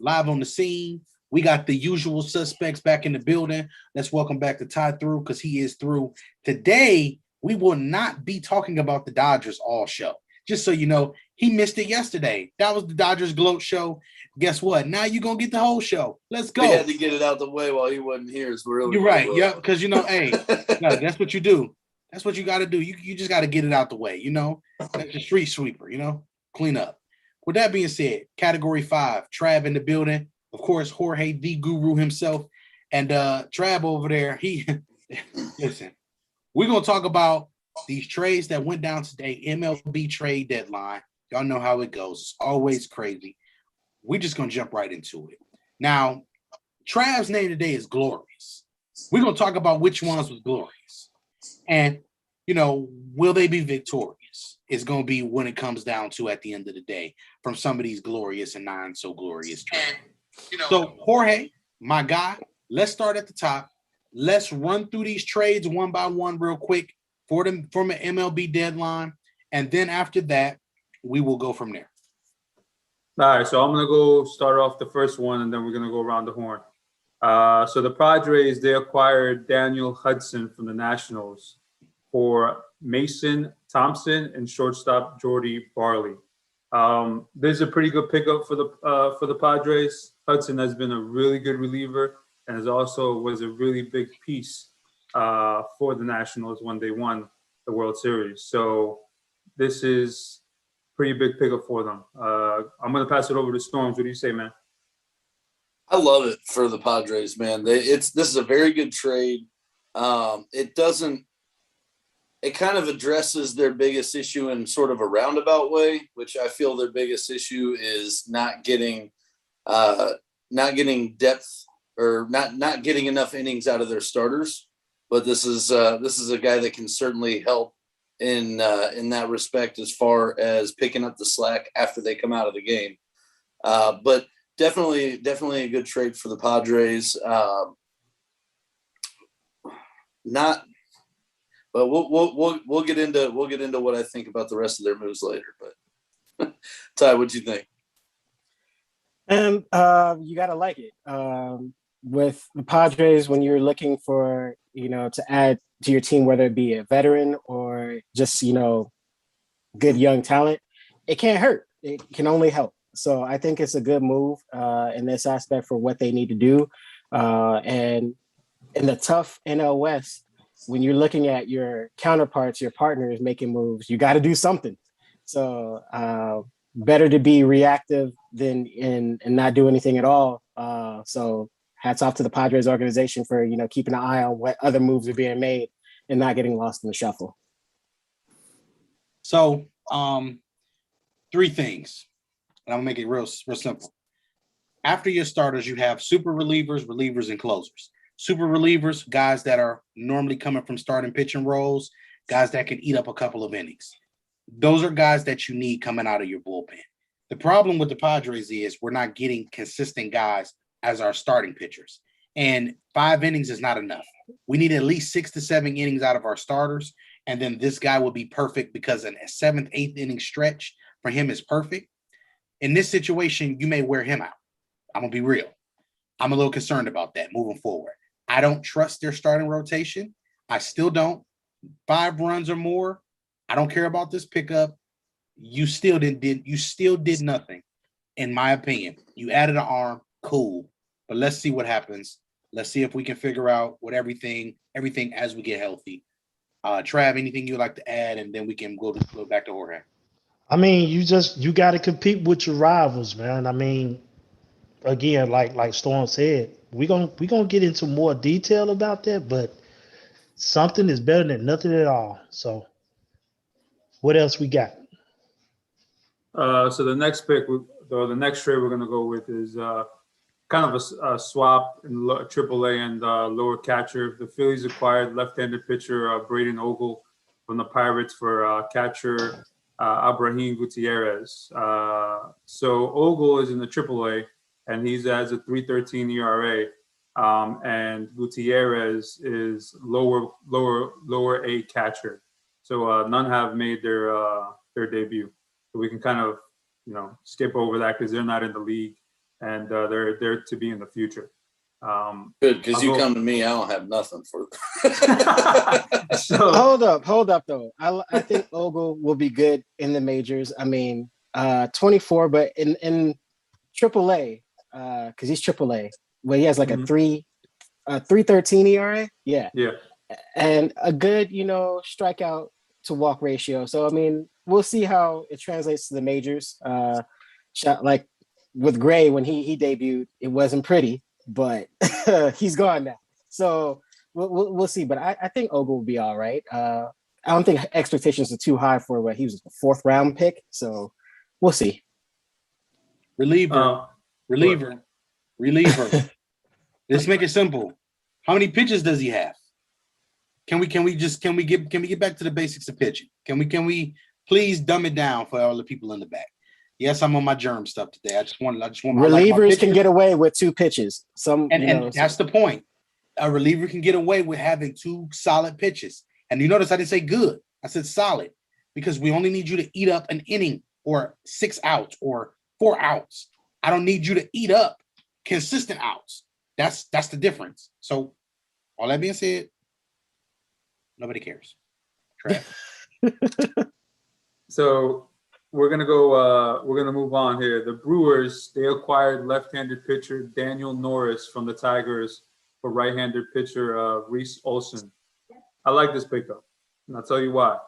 live on the scene. We got the usual suspects back in the building. Let's welcome back to Ty Through, because he is through. Today, we will not be talking about the Dodgers all show. Just so you know, he missed it yesterday. That was the Dodgers Gloat show. Guess what? Now you're going to get the whole show. Let's go. We had to get it out the way while he wasn't here. So You're right. Yeah, because, hey, that's what you do. That's what you got to do. You just got to get it out the way, That's the street sweeper, clean up. With that being said, Category 5, Trav in the building. Of course, Jorge, the guru himself. And Trav over there, listen, we're going to talk about these trades that went down today, MLB trade deadline. Y'all know how it goes. It's always crazy. We're just going to jump right into it. Now, Trav's name today is Glorious. We're going to talk about which ones was glorious. And, will they be victorious? It's going to be when it comes down to at the end of the day from some of these glorious and non so glorious trades. So, Jorge, my guy, let's start at the top. Let's run through these trades one by one real quick from an MLB deadline. And then after that, we will go from there. All right, so I'm going to go start off the first one, and then we're going to go around the horn. So the Padres, they acquired Daniel Hudson from the Nationals for Mason Thompson and shortstop Jordy Barley. This is a pretty good pickup for the Padres. Hudson has been a really good reliever and was a really big piece for the Nationals when they won the World Series. So this is pretty big pickup for them. I'm going to pass it over to Storms. What do you say, man? I love it for the Padres, man. This is a very good trade. It kind of addresses their biggest issue in sort of a roundabout way, which I feel their biggest issue is not getting depth or not getting enough innings out of their starters. But this is a guy that can certainly help in that respect as far as picking up the slack after they come out of the game. But definitely a good trade for the Padres. But we'll get into what I think about the rest of their moves later. But Ty, what do you think? You gotta like it. With the Padres, when you're looking for to add to your team, whether it be a veteran or just good young talent, it can't hurt. It can only help. So I think it's a good move in this aspect for what they need to do. And in the tough NL West, when you're looking at your counterparts, your partners making moves, you got to do something. So better to be reactive than and not do anything at all. So hats off to the Padres organization for keeping an eye on what other moves are being made and not getting lost in the shuffle. So 3 things. And I'm gonna make it real simple. After your starters, you have super relievers, and closers. Super relievers, guys that are normally coming from starting pitching roles, guys that can eat up a couple of innings. Those are guys that you need coming out of your bullpen. The problem with the Padres is we're not getting consistent guys as our starting pitchers. And 5 innings is not enough. We need at least 6 to 7 innings out of our starters. And then this guy will be perfect because a 7th, 8th inning stretch for him is perfect. In this situation, you may wear him out. I'm going to be real. I'm a little concerned about that moving forward. I don't trust their starting rotation. I still don't. 5 runs or more. I don't care about this pickup. You still did nothing, in my opinion. You added an arm, cool. But let's see what happens. Let's see if we can figure out what everything as we get healthy. Trav, anything you'd like to add, and then we can go back to Jorge. I mean, you got to compete with your rivals, man. I mean, again, like Storm said, we're gonna get into more detail about that, but something is better than nothing at all. So, what else we got? So the next pick, or the next trade we're going to go with is kind of a swap in AAA and lower catcher. The Phillies acquired left-handed pitcher Braden Ogle from the Pirates for catcher Abraham Gutierrez. So Ogle is in the AAA, and he has a 3.13 ERA. And Gutierrez is lower A catcher. So none have made their debut. So we can kind of skip over that because they're not in the league, and they're to be in the future. Good, because you I'll go- come to me, I don't have nothing for. So Hold up though. I think Ogle will be good in the majors. I mean, 24, but in AAA, because he's AAA, where he has like Mhm. a 3.13 ERA. Yeah, yeah, and a good, strikeout to walk ratio. So I mean, we'll see how it translates to the majors. Like with Gray when he debuted, it wasn't pretty, but he's gone now. So we'll see. But I think Ogle will be all right. I don't think expectations are too high for what he was a 4th round pick. So we'll see. Reliever. Let's make it simple. How many pitches does he have? Can we get back to the basics of pitching? Can we please dumb it down for all the people in the back? Yes, I'm on my germ stuff today. I just want my relievers can get away with 2 pitches. And that's the point. A reliever can get away with having 2 solid pitches. And you notice I didn't say good. I said solid because we only need you to eat up an inning or 6 outs or 4 outs. I don't need you to eat up consistent outs. That's the difference. So all that being said, nobody cares. So we're gonna move on here. The Brewers, they acquired left-handed pitcher Daniel Norris from the Tigers for right-handed pitcher Reese Olson. I like this pickup, and I'll tell you why.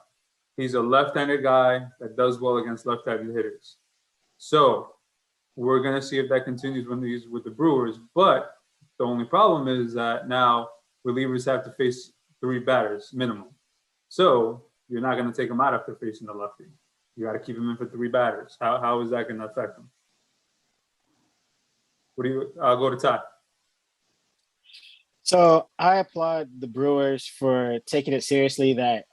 He's a left-handed guy that does well against left-handed hitters. So we're gonna see if that continues when he's with the Brewers. But the only problem is that now relievers have to face 3 batters minimum. So you're not gonna take him out after facing the lefty. You got to keep him in for 3 batters. How is that going to affect him? I'll go to Ty. So I applaud the Brewers for taking it seriously that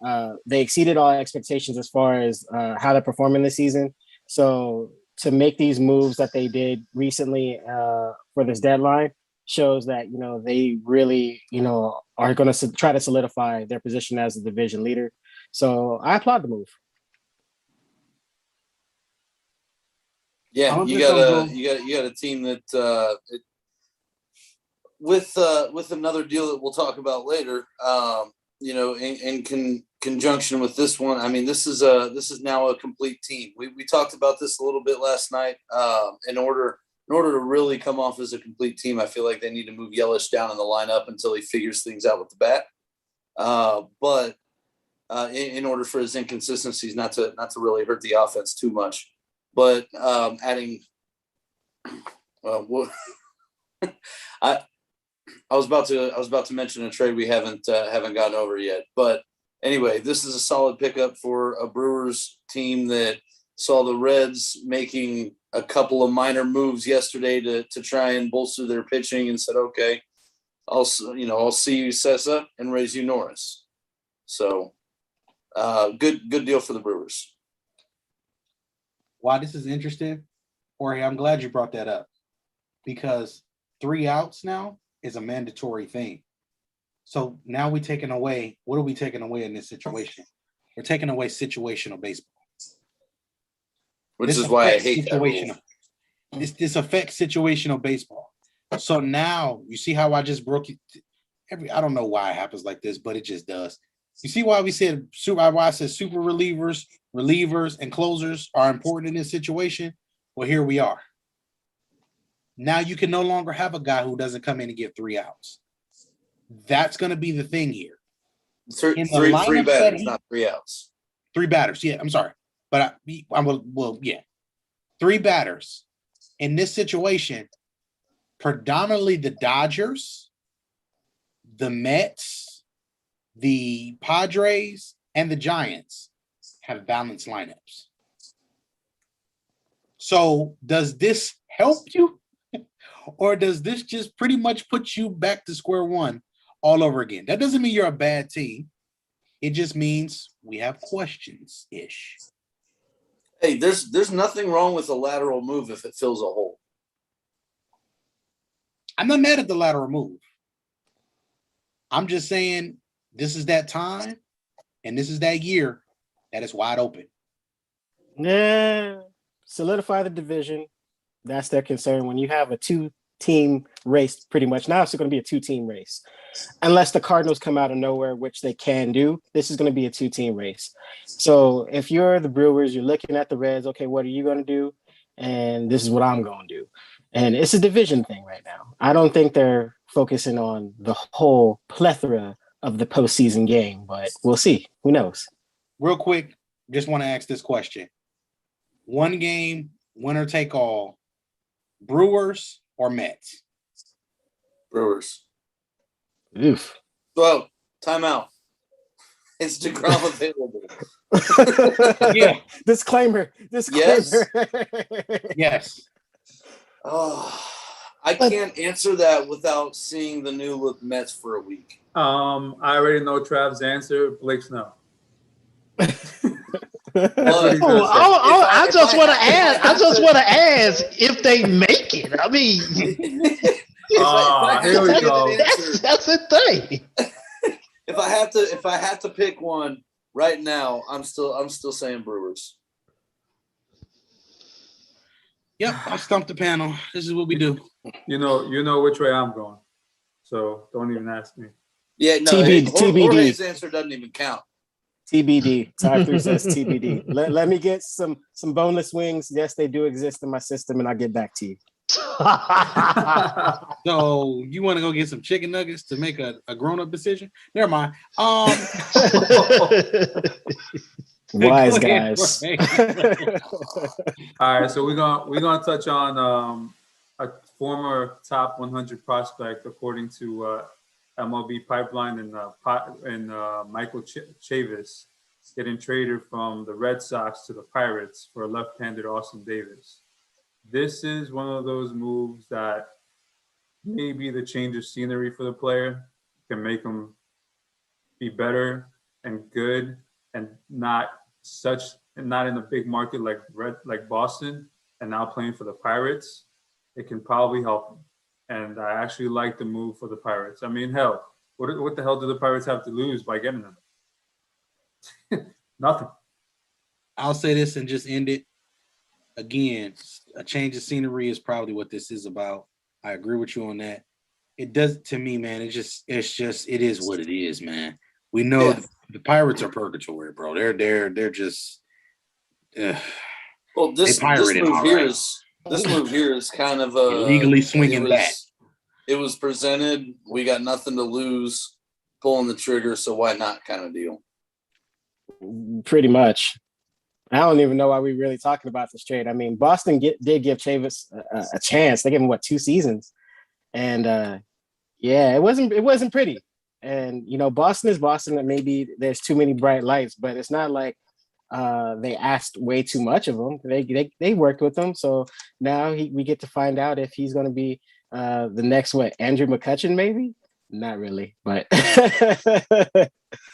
they exceeded all expectations as far as how they're performing this season. So to make these moves that they did recently for this deadline shows that, they really, are going to try to solidify their position as the division leader. So I applaud the move. Yeah, you got a team that with another deal that we'll talk about later. In conjunction with this one, I mean, this is now a complete team. We talked about this a little bit last night. In order to really come off as a complete team, I feel like they need to move Yelich down in the lineup until he figures things out with the bat. But in order for his inconsistencies not to really hurt the offense too much. But adding, I was about to mention a trade we haven't gotten over yet. But anyway, this is a solid pickup for a Brewers team that saw the Reds making a couple of minor moves yesterday to try and bolster their pitching, and said, okay, I'll see you Sessa and raise you Norris. So good deal for the Brewers. Why this is interesting, Jorge, I'm glad you brought that up because 3 outs now is a mandatory thing. So now we're taking away, what are we taking away in this situation? We're taking away situational baseball. Which is why I hate that rule. This affects situational baseball. So now you see how I just broke it. I don't know why it happens like this, but it just does. You see why I said super relievers, and closers are important in this situation? Well, here we are. Now you can no longer have a guy who doesn't come in and get 3 outs. That's going to be the thing here. Three batters, not 3 outs. 3 batters. Yeah, I'm sorry. But yeah. 3 batters. In this situation, predominantly the Dodgers, the Mets, the Padres, and the Giants have balanced lineups. So does this help you? Or does this just pretty much put you back to square one all over again? That doesn't mean you're a bad team. It just means we have questions-ish. Hey, there's nothing wrong with a lateral move if it fills a hole. I'm not mad at the lateral move. I'm just saying this is that time and this is that year that is wide open. Yeah, solidify the division. That's their concern. When you have a 2-team race, pretty much now it's going to be a 2-team race, unless the Cardinals come out of nowhere, which they can do. This is going to be a 2-team race. So if you're the Brewers, you're looking at the Reds. Okay, what are you going to do? And this is what I'm going to do. And it's a division thing right now. I don't think they're focusing on the whole plethora of the postseason game, but we'll see. Who knows? Real quick, just want to ask this question. One game, winner take all, Brewers or Mets? Brewers. Oof. Well, timeout. Is DeGrom available? Yeah. Disclaimer. Yes. Yes. Oh, I can't answer that without seeing the new look Mets for a week. I already know Trav's answer. Blake's no. But I just want to ask. I just to- want to ask if they make it. I mean, Here we go. that's the thing. If I have to pick one right now, I'm still saying Brewers. Yep, I stumped the panel. This is what we do. You know which way I'm going. So don't even ask me. Yeah, no. TBD. Jorge's answer doesn't even count. TBD. Type 3 says TBD. Let me get some boneless wings. Yes, they do exist in my system, and I'll get back to you. So you want to go get some chicken nuggets to make a grown-up decision? Never mind. Wise Go ahead, guys. Jorge. All right, so we're gonna touch on a former top 100 prospect according to MLB Pipeline and Michael Chavis getting traded from the Red Sox to the Pirates for left-handed Austin Davis. This is one of those moves that maybe the change of scenery for the player can make him be better and good and not in a big market like Boston and now playing for the Pirates. It can probably help him. And I actually like the move for the Pirates. I mean, hell, what the hell do the Pirates have to lose by getting them? Nothing. I'll say this and just end it. Again, a change of scenery is probably what this is about. I agree with you on that. It does to me, man. It is what it is, man. We know the Pirates are purgatory, bro. They're just. Well, this move here is kind of legally swinging back. It was presented. We got nothing to lose, pulling the trigger. So why not? Kind of deal. Pretty much. I don't even know why we're really talking about this trade. I mean, Boston did give Chavis a chance. They gave him 2 seasons, and it wasn't pretty. And Boston is Boston. And maybe there's too many bright lights, but it's not like they asked way too much of him. They worked with him, so now we get to find out if he's going to be the next Andrew McCutchen, maybe. Not really, but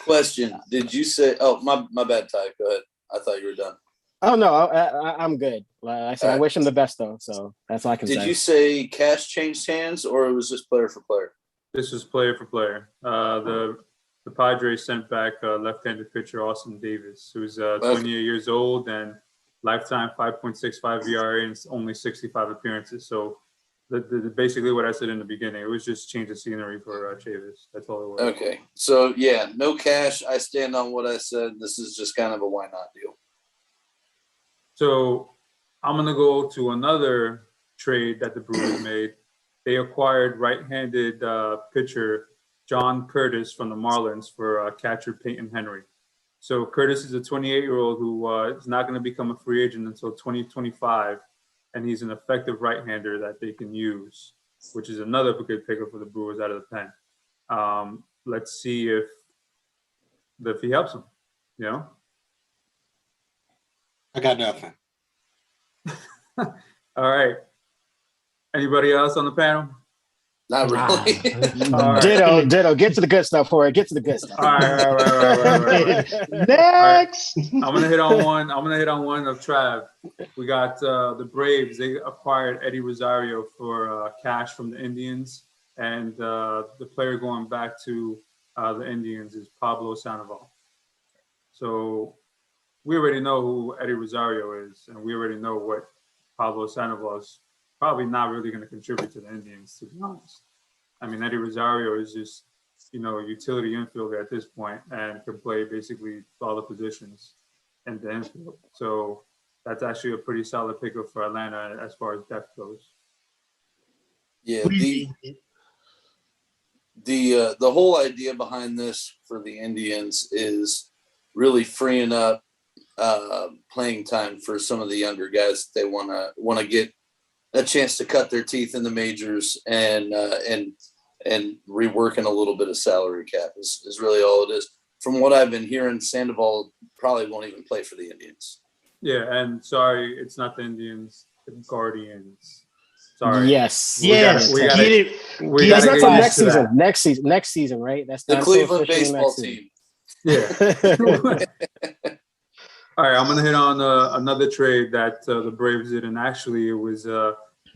Question: did you say? Oh, my bad, Ty. Go ahead. I thought you were done. Oh no, I'm good. Like I said, All right. I wish him the best though. So that's all I can say. Did you say cash changed hands, or it was just player for player? This was player for player. The Padres sent back left-handed pitcher Austin Davis, who's 28 years old and lifetime 5.65 ERA and only 65 appearances. So basically what I said in the beginning, it was just change of scenery for Chavis. That's all it was. Okay. So, yeah, no cash. I stand on what I said. This is just kind of a why not deal. So I'm going to go to another trade that the Brewers made. They acquired right-handed pitcher John Curtis from the Marlins for catcher Peyton Henry. So Curtis is a 28-year-old who is not going to become a free agent until 2025, and he's an effective right-hander that they can use, which is another good pickup for the Brewers out of the pen. Let's see if he helps them, I got nothing. All right. Anybody else on the panel? Not really. Right. Ditto. Get to the good stuff for it. Get to the good stuff. All right. Next. I'm gonna hit on one of Trav. We got the Braves. They acquired Eddie Rosario for cash from the Indians, and the player going back to the Indians is Pablo Sandoval. So we already know who Eddie Rosario is, and we already know what Pablo Sandoval's probably not really going to contribute to the Indians, to be honest. I mean, Eddie Rosario is just, you know, a utility infielder at this point and can play basically all the positions in the infield. So that's actually a pretty solid pickup for Atlanta as far as depth goes. Yeah, the whole idea behind this for the Indians is really freeing up playing time for some of the younger guys. They want to get a chance to cut their teeth in the majors and reworking a little bit of salary cap is really all it is. From what I've been hearing, Sandoval probably won't even play for the Indians. Yeah, and sorry, it's not the Indians, the Guardians. Sorry. Yes. Yes. We gotta Get it. It's not get till used to that. next season, right? That's The not Cleveland so officially baseball next team. Yeah. All right, I'm going to hit on another trade that the Braves did, and actually it was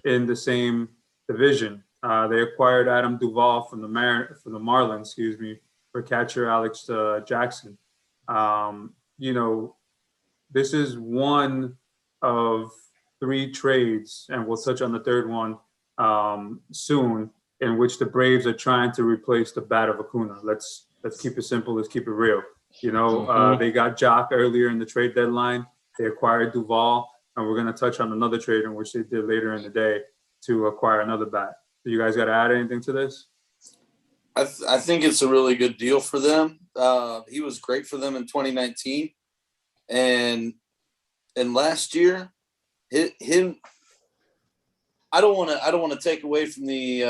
in the same division. They acquired Adam Duvall from the Marlins, for catcher Alex Jackson. You know, this is one of 3 trades, and we'll touch on the third one soon, in which the Braves are trying to replace the bat of Acuna. Let's keep it simple. Let's keep it real. You know, they got Jock earlier in the trade deadline. They acquired Duvall, and we're going to touch on another trade in which they did later in the day to acquire another bat. So you guys got to add anything to this? I think it's a really good deal for them. He was great for them in 2019, and last year, him. I don't want to take away from the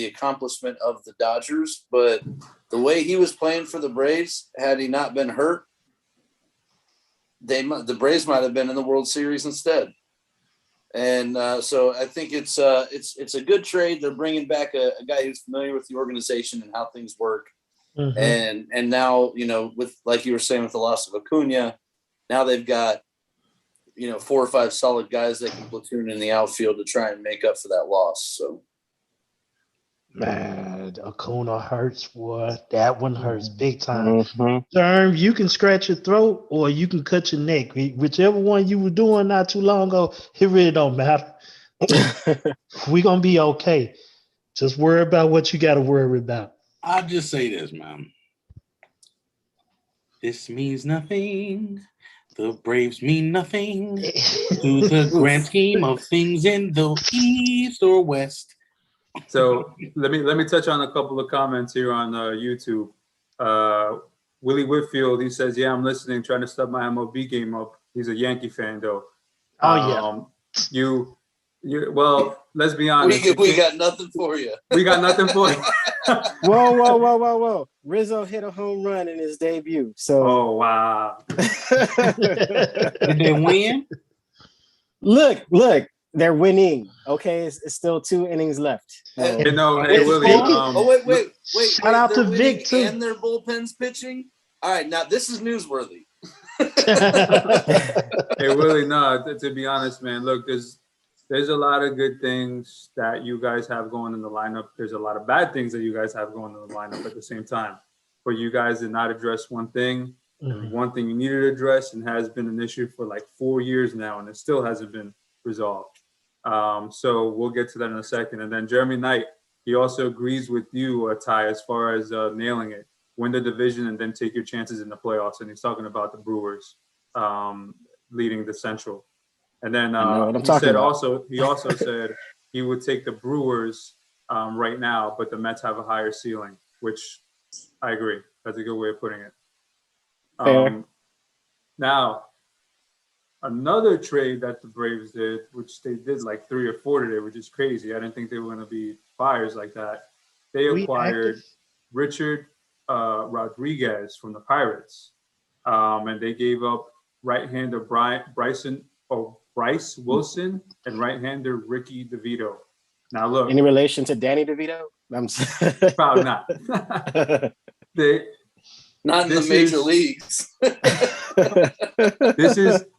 accomplishment of the Dodgers, but the way he was playing for the Braves, had he not been hurt, the Braves might have been in the World Series instead. And so I think it's a good trade. They're bringing back a guy who's familiar with the organization and how things work. Mm-hmm. And now, you know, with, like you were saying, with the loss of Acuna, now they've got, you know, 4 or 5 solid guys that can platoon in the outfield to try and make up for that loss. So, man, Acuna hurts, boy. That one hurts big time. Term, you can scratch your throat or you can cut your neck. Whichever one you were doing not too long ago, it really don't matter. We're gonna be okay. Just worry about what you got to worry about. I'll just say this, man. This means nothing. The Braves mean nothing to the grand scheme of things in the East or West. So let me touch on a couple of comments here on YouTube. Willie Whitfield, he says, "Yeah, I'm listening, trying to step my MLB game up." He's a Yankee fan, though. Oh yeah. You. Well, let's be honest. We got nothing for you. We got nothing for you. Whoa. Rizzo hit a home run in his debut. So oh wow. Did they win? Look, they're winning. Okay, it's still 2 innings left. You know, hey, Willie. Wait. Shout out to Vic too. And their bullpen's pitching. All right, now this is newsworthy. Hey Willie, no, to be honest, man, look, there's a lot of good things that you guys have going in the lineup. There's a lot of bad things that you guys have going in the lineup at the same time. But you guys did not address one thing. And one thing you needed to address and has been an issue for like 4 years now, and it still hasn't been resolved. So we'll get to that in a second. And then Jeremy Knight, he also agrees with you, Ty, as far as nailing it. Win the division and then take your chances in the playoffs. And he's talking about the Brewers leading the Central. And then he also said he would take the Brewers right now, but the Mets have a higher ceiling, which I agree. That's a good way of putting it. Now, another trade that the Braves did, which they did like 3 or 4 today, which is crazy. I didn't think they were going to be buyers like that. They acquired Richard Rodriguez from the Pirates, and they gave up right-hander Bryce Wilson and right-hander Ricky DeVito. Now look, any relation to Danny DeVito? Probably not. Not in the major leagues.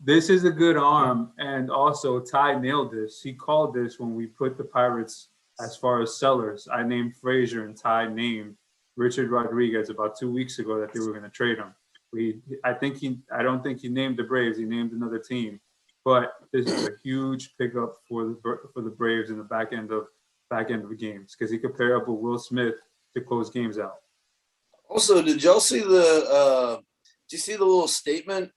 This is a good arm, and also Ty nailed this. He called this when we put the Pirates as far as sellers. I named Frazier and Ty named Richard Rodriguez about 2 weeks ago that they were going to trade him. I don't think he named the Braves. He named another team. but this is a huge pickup for the Braves in the back end of the games because he could pair up with Will Smith to close games out. Also, did y'all see did you see the little statement,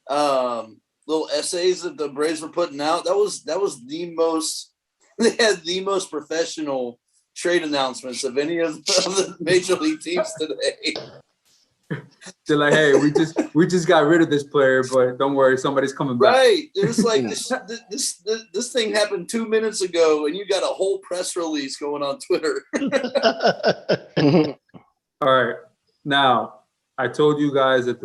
little essays that the Braves were putting out? That was the most, they had the most professional trade announcements of any of the major league teams today. They're like, hey, we just got rid of this player, but don't worry, somebody's coming back. Right. It was like this thing happened 2 minutes ago, and you got a whole press release going on Twitter. All right. Now, I told you guys that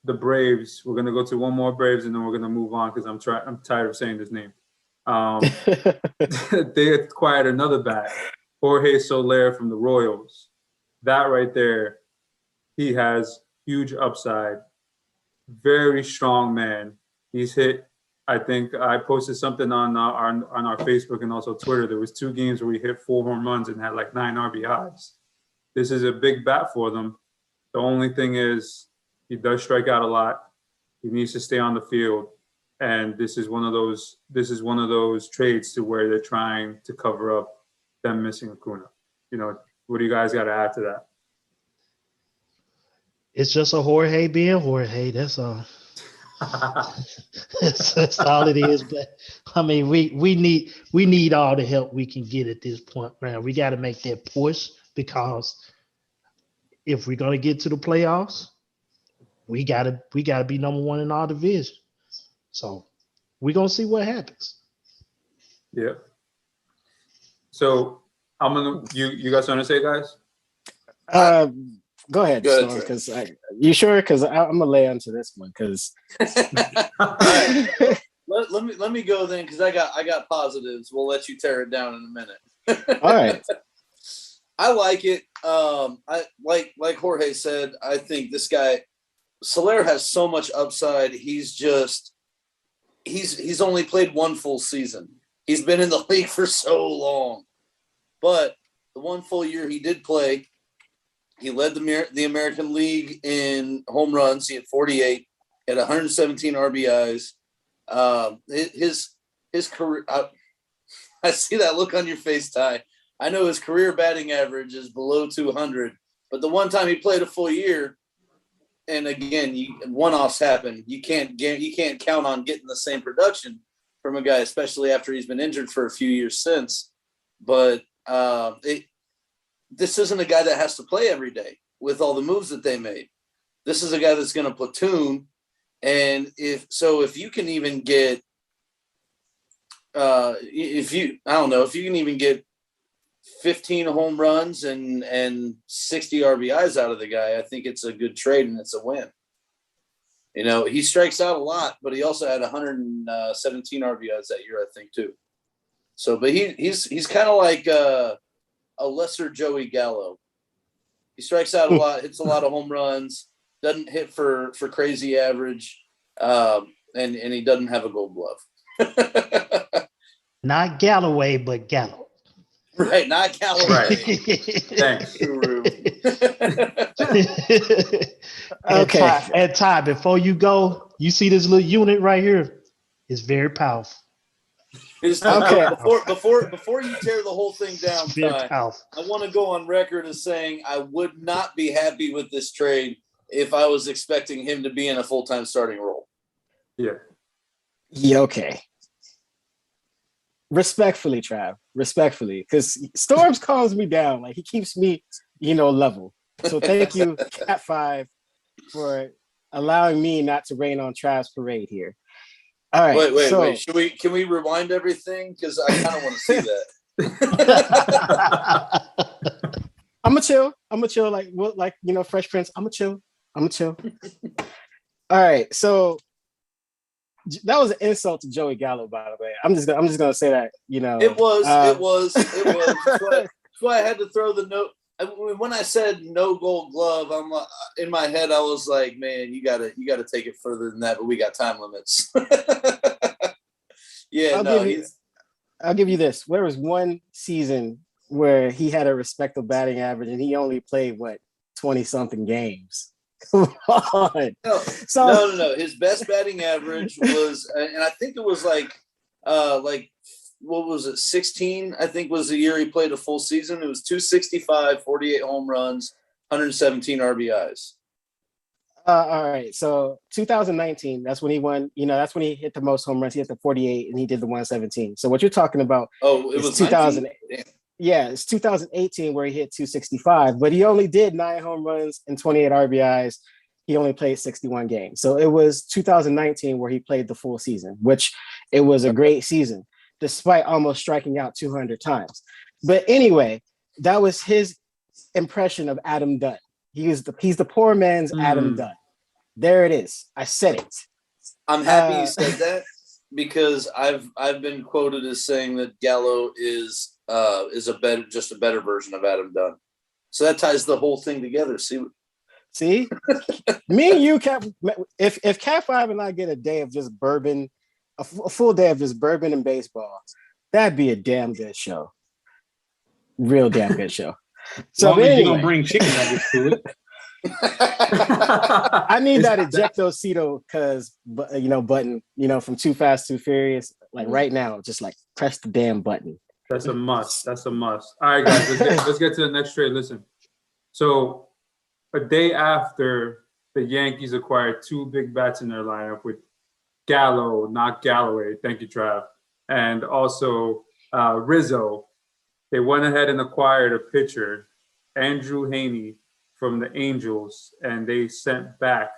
the Braves, we're gonna go to one more Braves and then we're gonna move on because I'm tired of saying this name. They acquired another bat, Jorge Soler from the Royals. That right there, he has huge upside. Very strong man. He's hit. I think I posted something on our Facebook and also Twitter. There was 2 games where he hit 4 home runs and had like 9 RBIs. This is a big bat for them. The only thing is he does strike out a lot. He needs to stay on the field. And this is one of those trades to where they're trying to cover up them missing Acuna. You know, what do you guys got to add to that? It's just a Jorge being Jorge. That's all. that's all it is. But I mean, we need all the help we can get at this point, man. We got to make that push because if we're gonna get to the playoffs, we gotta be number 1 in our division. So we're gonna see what happens. Yeah. So I'm gonna you guys want to say, guys? Go ahead, Storm, because you sure? Because I'm gonna lay onto this one because. Right. Let me go then because I got positives. We'll let you tear it down in a minute. All right. I like it. I like Jorge said. I think this guy Soler has so much upside. He's only played 1 full season. He's been in the league for so long, but the 1 full year he did play, he led the American League in home runs. He had 48, had 117 RBIs. His career. I see that look on your face, Ty. I know his career batting average is below 200, but the one time he played a full year, and again, one-offs happen. You can't count on getting the same production from a guy, especially after he's been injured for a few years since. But this isn't a guy that has to play every day with all the moves that they made. This is a guy that's going to platoon, and if you can even get, if you can even get 15 home runs and 60 RBIs out of the guy, I think it's a good trade and it's a win. You know, he strikes out a lot, but he also had 117 RBIs that year, I think, too. So, but he's kind of like a lesser Joey Gallo. He strikes out a lot, hits a lot of home runs, doesn't hit for crazy average, and he doesn't have a Gold Glove. Not Galloway, but Gallo. Right, not Galloway. Right. Thanks. Okay. And Ty, before you go, you see this little unit right here? It's very powerful. Okay. Before you tear the whole thing down, Ty, I want to go on record as saying I would not be happy with this trade if I was expecting him to be in a full-time starting role. Yeah. Yeah, okay. Respectfully, Trav. Respectfully. Because Storms calms me down. Like, he keeps me, level. So thank you, Cat 5, for allowing me not to rain on Trav's parade here. All right. Wait. Can we rewind everything? Because I kind of want to see that. I'm gonna chill. Like Fresh Prince. I'm gonna chill. All right. So that was an insult to Joey Gallo, by the way. I'm just gonna say that. It was. That's why I had to throw the note. When I said no Gold Glove, I'm in my head. I was like, man, you gotta take it further than that. But we got time limits. Yeah, I'll give you this. There was one season where he had a respectable batting average, and he only played 20-something games. Come on. No, So no. His best batting average was, and I think it was like what was it, 16? I think was the year he played a full season. It was 265, 48 home runs, 117 RBIs. all right. So 2019, that's when he won. That's when he hit the most home runs. He hit the 48, and he did the 117. So what you're talking about? Oh, it is was 2000. 19? Yeah, it's 2018 where he hit 265, but he only did 9 home runs and 28 RBIs. He only played 61 games. So it was 2019 where he played the full season, which it was a great season, despite almost striking out 200 times. But anyway, that was his impression of Adam Dunn. He's the poor man's Adam Dunn. There it is. I said it. I'm happy you said that because I've been quoted as saying that Gallo is a better version of Adam Dunn. So that ties the whole thing together. See, me and you, Cap. If Cat 5 and I get a day of just bourbon, a full day of just bourbon and baseball, that'd be a damn good show. Real damn good show. So Long as anyway, you don't bring chicken nuggets to it. I need that ejectocito button, from Too Fast, Too Furious. Like right now, just like press the damn button. That's a must. All right, guys, let's get to the next trade. Listen, so a day after the Yankees acquired 2 big bats in their lineup with Gallo, not Galloway. Thank you, Trav. And also Rizzo. They went ahead and acquired a pitcher, Andrew Haney from the Angels, and they sent back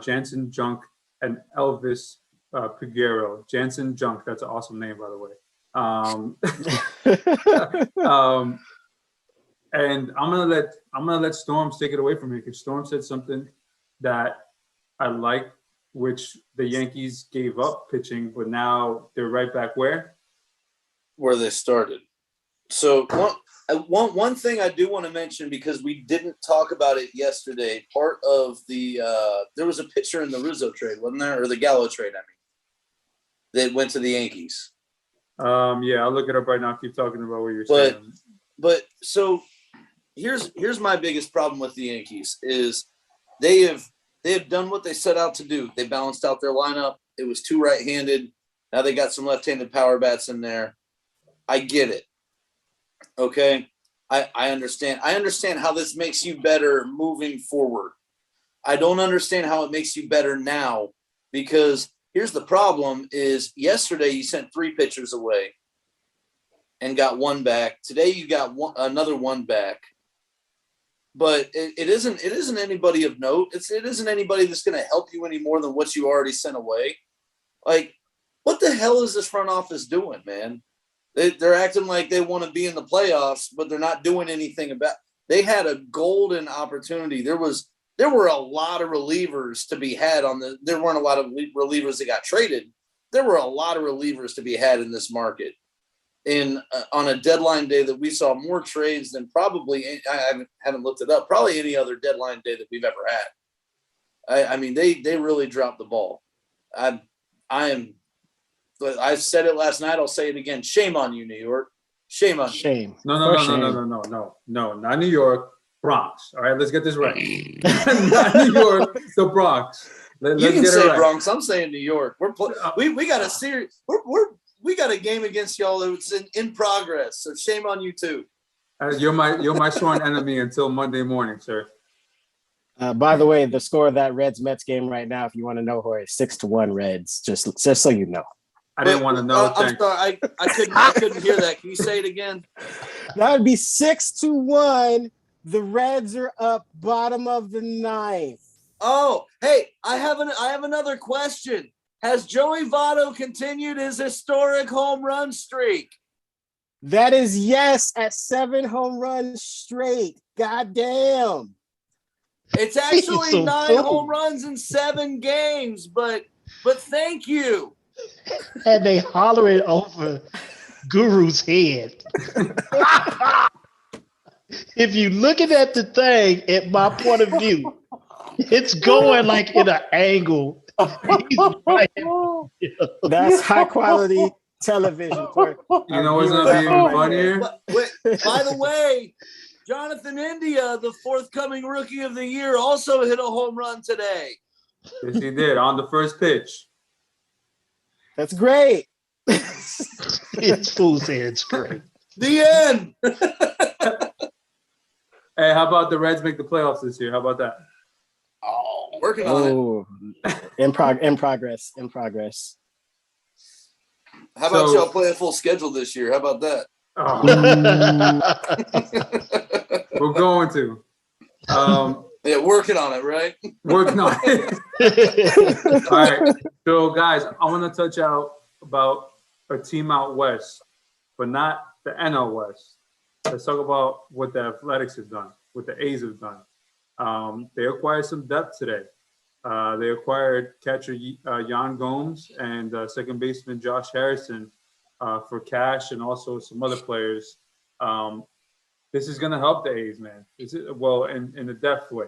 Jansen Junk and Elvis Peguero. Jansen Junk, that's an awesome name, by the way. And I'm gonna let Storms take it away from me because Storm said something that I like, which the Yankees gave up pitching, but now they're right back where they started. So one thing I do want to mention, because we didn't talk about it yesterday, part of the there was a pitcher in the Rizzo trade, wasn't there? Or the Gallo trade, I mean. That went to the Yankees. Yeah, I'll look it up right now. Keep talking about what you're saying. But so here's my biggest problem with the Yankees is they have done what they set out to do. They balanced out their lineup. It was 2 right-handed. Now they got some left-handed power bats in there. I get it. Okay. I understand. I understand how this makes you better moving forward. I don't understand how it makes you better now, because here's the problem is yesterday you sent 3 pitchers away and got 1 back. Today you got another 1 back. But it isn't anybody of note. It isn't anybody that's going to help you any more than what you already sent away. Like, what the hell is this front office doing, man? They're acting like they want to be in the playoffs, but they're not doing anything about it. They had a golden opportunity. There were a lot of relievers to be had there weren't a lot of relievers that got traded. There were a lot of relievers to be had in this market. On a deadline day that we saw more trades than probably, I haven't looked it up, probably any other deadline day that we've ever had. I mean, they really dropped the ball. I said it last night. I'll say it again. Shame on you, New York. Shame on you. Shame. No, not New York, Bronx. All right, let's get this right. Not New York, the Bronx. Let's you can get say it right. Bronx. I'm saying New York. We got a series. We got a game against y'all that's in progress. So shame on you too. You're my sworn enemy until Monday morning, sir. By the way, the score of that Reds-Mets game right now, if you want to know, Jorge, 6-1 Reds. Just so you know. I didn't want to know. I'm sorry, I couldn't hear that. Can you say it again? That would be 6-1. The Reds are up bottom of the 9th. Oh, hey, I have another question. Has Joey Votto continued his historic home run streak? That is yes, at 7 home runs straight. God damn. It's actually So 9 cool. home runs in 7 games, but thank you. And they hollering over Guru's head. If you looking at the thing, at my point of view, it's going like in an angle. Right. That's high quality television. You know what's gonna be even funnier? By the way, Jonathan India, the forthcoming Rookie of the Year, also hit a home run today. Yes, he did on the first pitch. That's great. It's fool said it's great. The end. Hey, how about the Reds make the playoffs this year? How about that? Oh, working on it. Oh, in progress. How about So- y'all play a full schedule this year? How about that? Oh, we're going to. Yeah, working on it, right? Working on it. All right. So, guys, I want to touch out about a team out west, but not the NL West. Let's talk about what the Athletics have done, what the A's have done. They acquired some depth today. They acquired catcher Yan Gomes and second baseman Josh Harrison for cash and also some other players. This is going to help the A's, man. Well, in a depth way.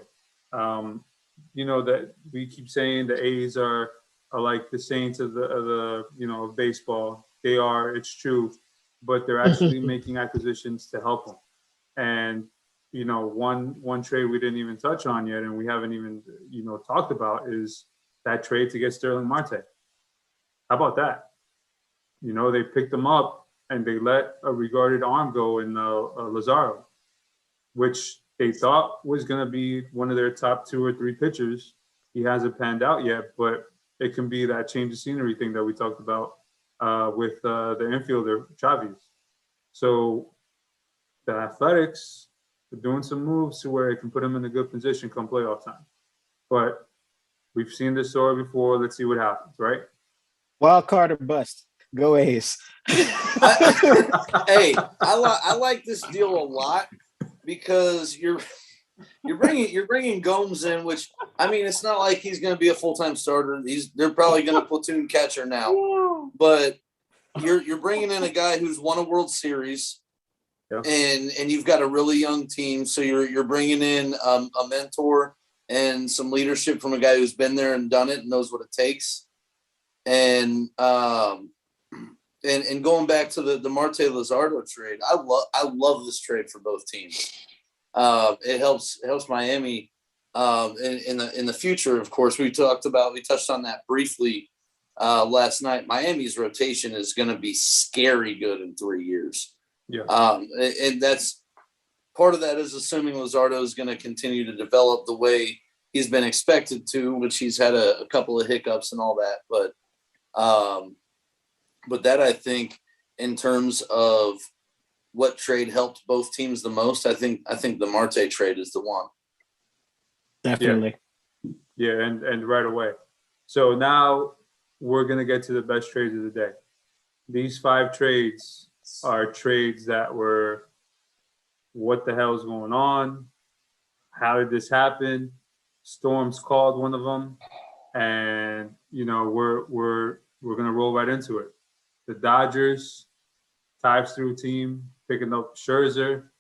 You know that we keep saying the A's are like the Saints of the of baseball. They are, it's true, but they're actually making acquisitions to help them. And one trade we didn't even touch on yet, and we haven't even talked about, is that trade to get Sterling Marte. How about that? They picked him up and they let a regarded arm go in Lazaro, which they thought was going to be one of their top 2 or 3 pitchers. He hasn't panned out yet, but it can be that change of scenery thing that we talked about with the infielder, Chavez. So the Athletics are doing some moves to where it can put them in a good position come playoff time. But we've seen this story before. Let's see what happens, right? Wild card or bust. Go A's. Hey, I like this deal a lot because you're bringing Gomes in, which, I mean, it's not like he's going to be a full-time starter. They're probably going to platoon catcher now, but you're bringing in a guy who's won a World Series. Yeah. And you've got a really young team, so you're bringing in a mentor and some leadership from a guy who's been there and done it and knows what it takes. And going back to the Marte Luzardo trade, I love this trade for both teams. It helps Miami in the future. Of course, we touched on that briefly last night. Miami's rotation is going to be scary good in 3 years. Yeah. And that's part of that is assuming Luzardo is going to continue to develop the way he's been expected to, which he's had a couple of hiccups and all that. But that, I think, in terms of what trade helped both teams the most, I think the Marte trade is the one. Definitely. Yeah, and right away. So now we're going to get to the best trades of the day. These 5 trades are trades that were, what the hell is going on? How did this happen? Storms called one of them, and we're going to roll right into it. The Dodgers drive-through team picking up Scherzer,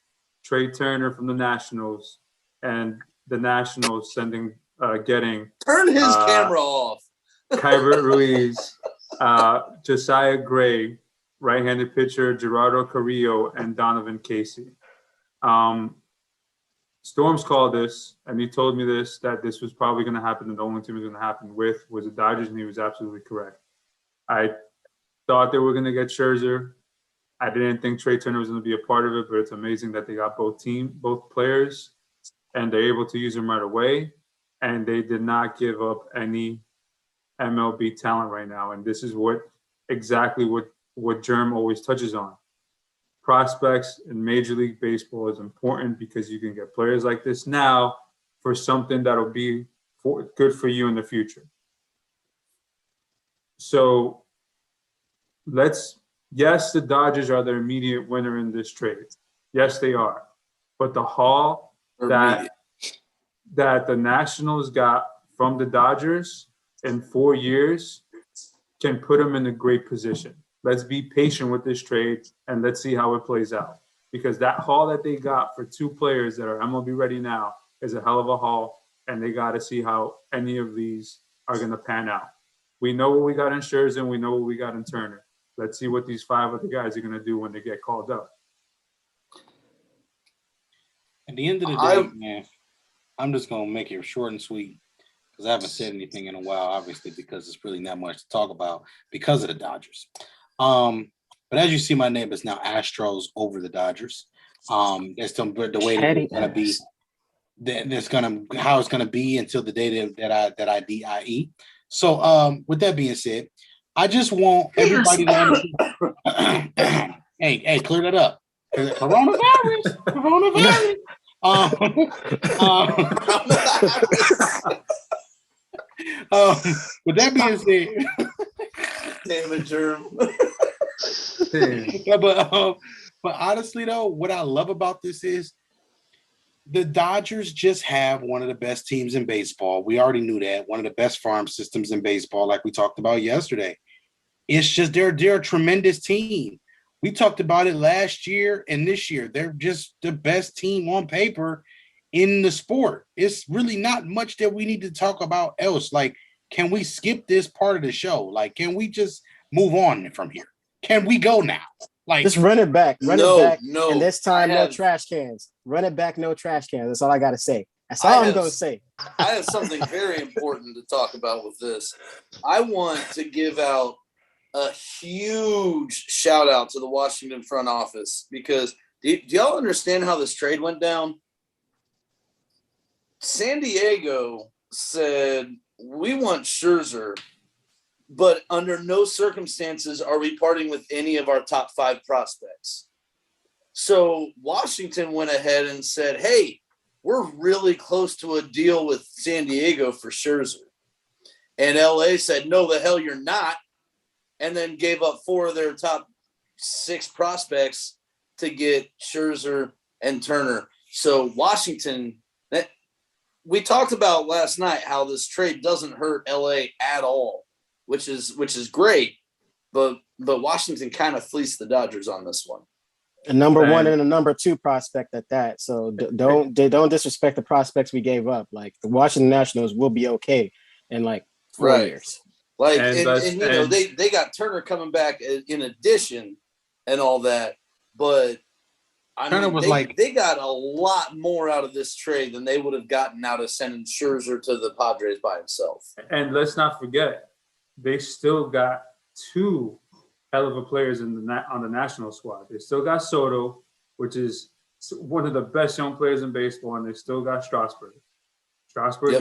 Trae Turner from the Nationals, and the Nationals getting Turn his camera off. Kyber Ruiz, Josiah Gray, right-handed pitcher Gerardo Carrillo, and Donovan Casey. Storms called this, and he told me that this was probably going to happen, and the only team it was going to happen with was the Dodgers, and he was absolutely correct. I thought they were going to get Scherzer. I didn't think Trae Turner was going to be a part of it, but it's amazing that they got both players, and they're able to use them right away, and they did not give up any MLB talent right now, and this is exactly what Germ always touches on. Prospects in Major League Baseball is important because you can get players like this now for something that'll be good for you in the future. So yes, the Dodgers are the immediate winner in this trade. Yes, they are. But the haul that the Nationals got from the Dodgers in 4 years can put them in a great position. Let's be patient with this trade and let's see how it plays out. Because that haul that they got for 2 players that are MLB ready now is a hell of a haul, and they got to see how any of these are going to pan out. We know what we got in Scherzer and we know what we got in Turner. Let's see what these 5 other guys are going to do when they get called up. At the end of the day, man, I'm just gonna make it short and sweet because I haven't said anything in a while, obviously, because it's really not much to talk about because of the Dodgers. But as you see, my name is now Astros over the Dodgers. That's the way that it's gonna be. That's how it's gonna be until the day that I DIE. So with that being said, I just want everybody to understand. hey, clear that up. Coronavirus. With that being said, damn it, Germ. but honestly though, what I love about this is the Dodgers just have one of the best teams in baseball. We already knew that. One of the best farm systems in baseball, like we talked about yesterday. It's just they're a tremendous team. We talked about it last year and this year. They're just the best team on paper in the sport. It's really not much that we need to talk about else. Like, can we skip this part of the show? Like, can we just move on from here? Can we go now? Like, just run it back. Run it back. No. And this time, no trash cans. Run it back, no trash cans. That's all I got to say. That's all I'm going to say. I have something very important to talk about with this. I want to give out a huge shout out to the Washington front office because do y'all understand how this trade went down? San Diego said, we want Scherzer, but under no circumstances are we parting with any of our top 5 prospects. So Washington went ahead and said, hey, we're really close to a deal with San Diego for Scherzer. And LA said, no, the hell you're not. And then gave up 4 of their top 6 prospects to get Scherzer and Turner. So Washington, we talked about last night how this trade doesn't hurt LA at all, which is great. But Washington kind of fleeced the Dodgers on this one. A number 1 and a number 2 prospect at that. So don't disrespect the prospects we gave up. Like the Washington Nationals will be okay in like 4 years. Like, and you know, they got Turner coming back in addition and all that. But I mean, they got a lot more out of this trade than they would have gotten out of sending Scherzer to the Padres by himself. And let's not forget, they still got 2 hell of a players on the national squad. They still got Soto, which is one of the best young players in baseball, and they still got Strasburg.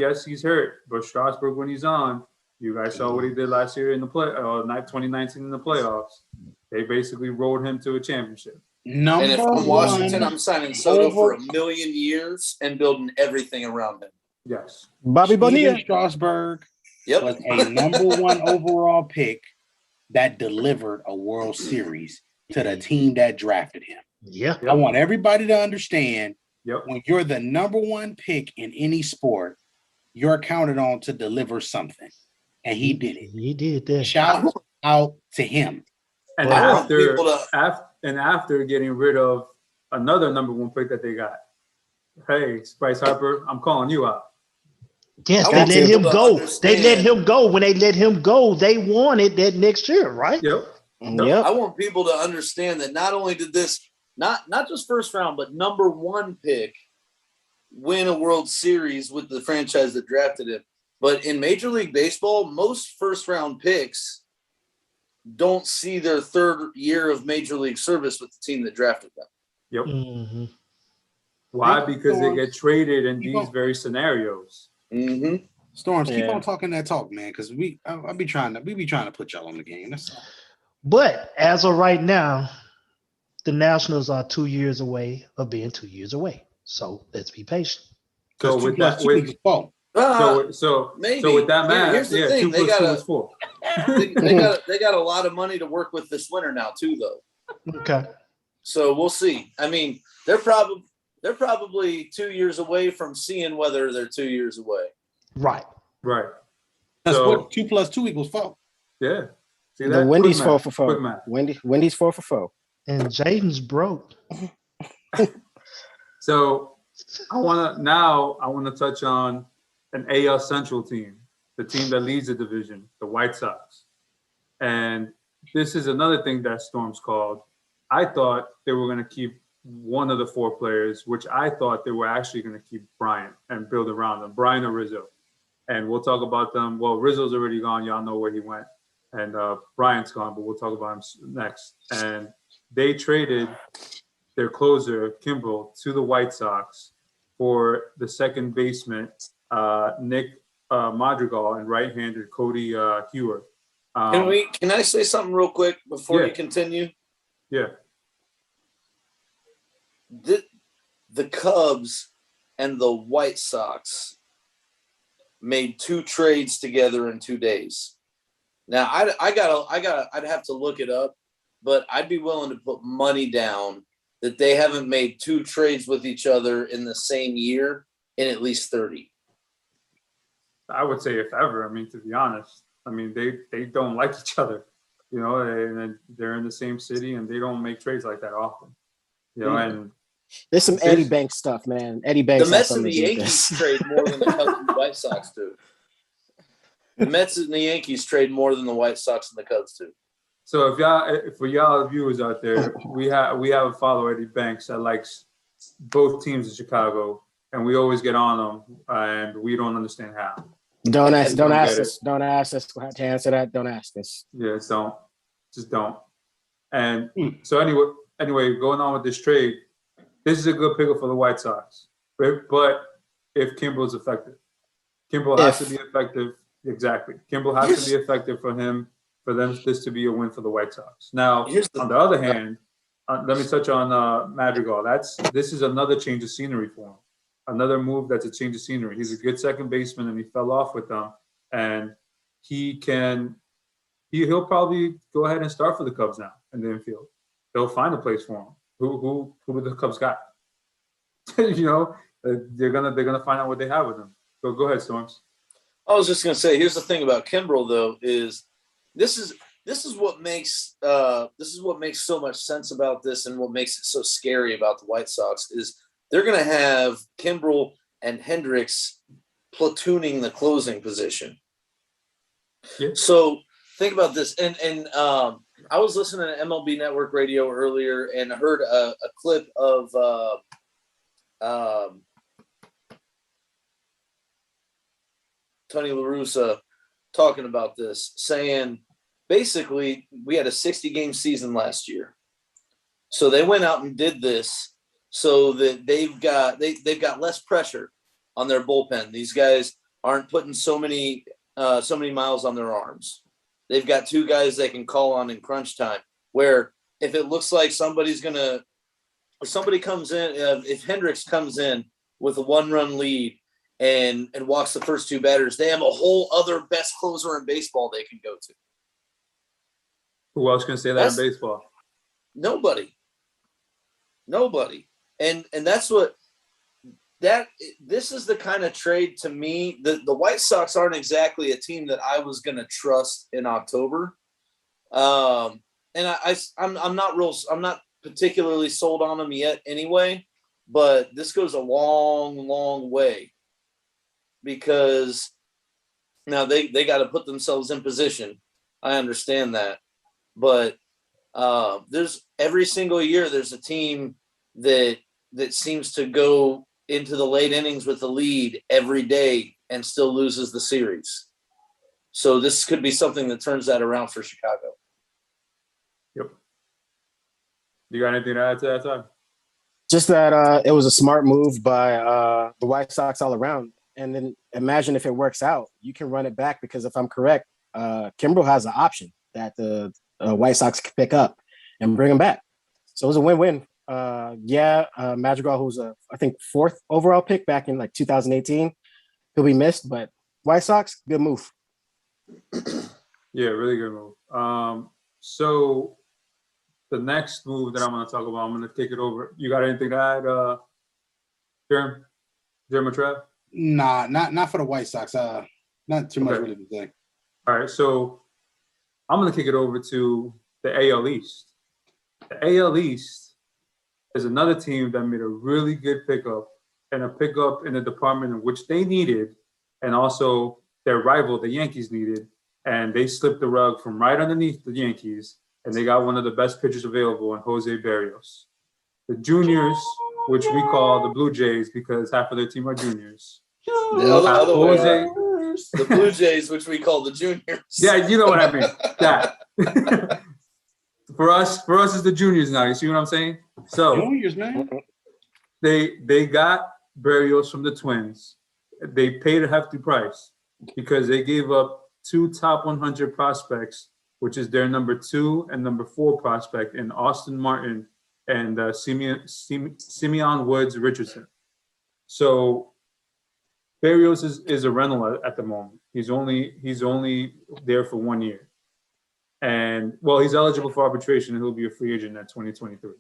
Yes, he's hurt, but Strasburg, when he's on, you guys saw what he did last year in the 2019 in the playoffs. They basically rolled him to a championship. And if I'm Washington, I'm signing Soto for $1 million years and building everything around him. Yes. Bobby Bonilla. Strasburg was a number 1 overall pick that delivered a World Series to the team that drafted him. Yeah. I want everybody to understand when you're the number 1 pick in any sport, you're counted on to deliver something. And he did it. He did that. Shout out to him. And after getting rid of another number 1 pick that they got, hey, Bryce Harper, I'm calling you out. Yes, they let him go. They let him go. When they let him go, they won it that next year, right? Yep. I want people to understand that not only did this, not just first round, but number 1 pick win a World Series with the franchise that drafted him. But in Major League Baseball, most first-round picks don't see their 3rd year of Major League service with the team that drafted them. Yep. Mm-hmm. Why? Because they get traded in these very scenarios. Mm-hmm. Storms, keep on talking that talk, man, because we be trying to put y'all on the game. That's all. But as of right now, the Nationals are 2 years away of being 2 years away. So let's be patient. So with that, so maybe. So with that math, here's the thing: 2 + 2 is 4. they got a lot of money to work with this winter now too, though. Okay. So we'll see. I mean, they're probably 2 years away from seeing whether they're 2 years away. Right. So what 2 + 2 = 4. Yeah. See that? The Wendy's 4 for 4. Wendy's 4 for 4. And Jaden's broke. So I want to touch on an AL Central team, the team that leads the division, the White Sox. And this is another thing that Storms called. I thought they were going to keep one of the 4 players, which I thought they were actually going to keep Bryant and build around them, Bryant or Rizzo. And we'll talk about them. Well, Rizzo's already gone. Y'all know where he went. And Bryant's gone, but we'll talk about him next. And they traded their closer, Kimbrel, to the White Sox for the second baseman, Nick Madrigal, and right-handed Cody Hewer. Can I say something real quick before Yeah. you continue? Yeah. The Cubs and the White Sox made 2 trades together in 2 days. Now I'd have to look it up, but I'd be willing to put money down that they haven't made 2 trades with each other in the same year in at least 30. I would say if ever. I mean, to be honest, I mean, they don't like each other, you know, and they're in the same city and they don't make trades like that often, you know, and There's some Eddie Banks stuff, man. Eddie Banks. The Mets and the Yankees trade more than the Cubs and the White Sox do. The Mets and the Yankees trade more than the White Sox and the Cubs do. So for y'all viewers out there, we have a follower, Eddie Banks, that likes both teams in Chicago, and we always get on them, and we don't understand how. Don't ask us to answer that. Don't ask us. Yeah, just don't. And so anyway, going on with this trade, this is a good pickup for the White Sox, right? But if Kimbrel's effective, Kimbrel has to be effective. Exactly, Kimbrel has to be effective for this to be a win for the White Sox. Now, on the other hand, let me touch on Madrigal. This is another change of scenery for him. Another move that's a change of scenery. He's a good second baseman, and he fell off with them. And he'll probably go ahead and start for the Cubs now in the infield. They'll find a place for him. Who do the Cubs got? You know, they're gonna find out what they have with him. So go ahead, Storms. I was just gonna say, here's the thing about Kimbrel though, is this is what makes so much sense about this, and what makes it so scary about the White Sox is they're gonna have Kimbrel and Hendricks platooning the closing position. Yeah. So think about this, and I was listening to MLB Network Radio earlier and heard a clip of Tony La Russa talking about this, saying basically we had a 60-game season last year, so they went out and did this so that they've got less pressure on their bullpen. These guys aren't putting so many miles on their arms. They've got 2 guys they can call on in crunch time, where if it looks like somebody comes in, if Hendricks comes in with a 1-run lead and walks the first 2 batters, they have a whole other best closer in baseball they can go to. Who else can say that in baseball? Nobody. And that's what this is the kind of trade to me. The White Sox aren't exactly a team that I was going to trust in October. And I'm not particularly sold on them yet anyway, but this goes a long, long way, because now they got to put themselves in position. I understand that, but there's every single year there's a team that seems to go into the late innings with the lead every day and still loses the series. So this could be something that turns that around for Chicago. Yep. You got anything to add to that, Todd? Just that it was a smart move by the White Sox all around. And then imagine if it works out, you can run it back, because if I'm correct, Kimbrel has an option that the White Sox can pick up and bring him back. So it was a win-win. Madrigal, who's I think 4th overall pick back in like 2018, he'll be missed, but White Sox, good move. Yeah, really good move. So the next move that I'm going to talk about, I'm going to take it over. You got anything to add, Jeremy Trav? Nah, not for the White Sox. Not too much really to say. All right, so I'm going to kick it over to the AL East. The AL East is another team that made a really good pickup, and a pickup in the department in which they needed, and also their rival, the Yankees, needed. And they slipped the rug from right underneath the Yankees, and they got one of the best pitchers available in Jose Berrios. the juniors, which we call the Blue Jays because half of their team are juniors. The other way Jose, around. The Blue Jays, which we call the juniors. yeah, you know what I mean. That for us it's the juniors now. You see what I'm saying? So Juniors, man. they got Berrios from the Twins. They paid a hefty price because they gave up 2 top 100 prospects, which is their number 2 and number 4 prospect in Austin Martin and Simeon Woods Richardson. So Berrios is a rental at the moment. He's only there for 1 year, and well, he's eligible for arbitration and he'll be a free agent at 2023.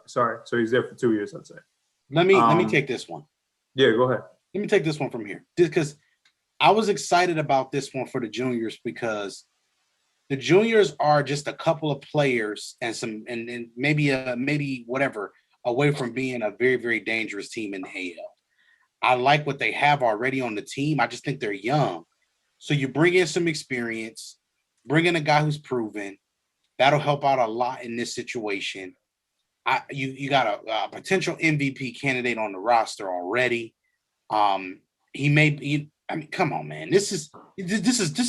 Sorry, so he's there for 2 years, I'd say. Let me take this one. Yeah, go ahead. Let me take this one from here because I was excited about this one for the juniors because the juniors are just a couple of players and maybe whatever away from being a very, very dangerous team in the AL. I like what they have already on the team. I just think they're young. So you bring in some experience, bring in a guy who's proven. That'll help out a lot in this situation. You got a potential MVP candidate on the roster already. He may be. I mean, come on, man. This is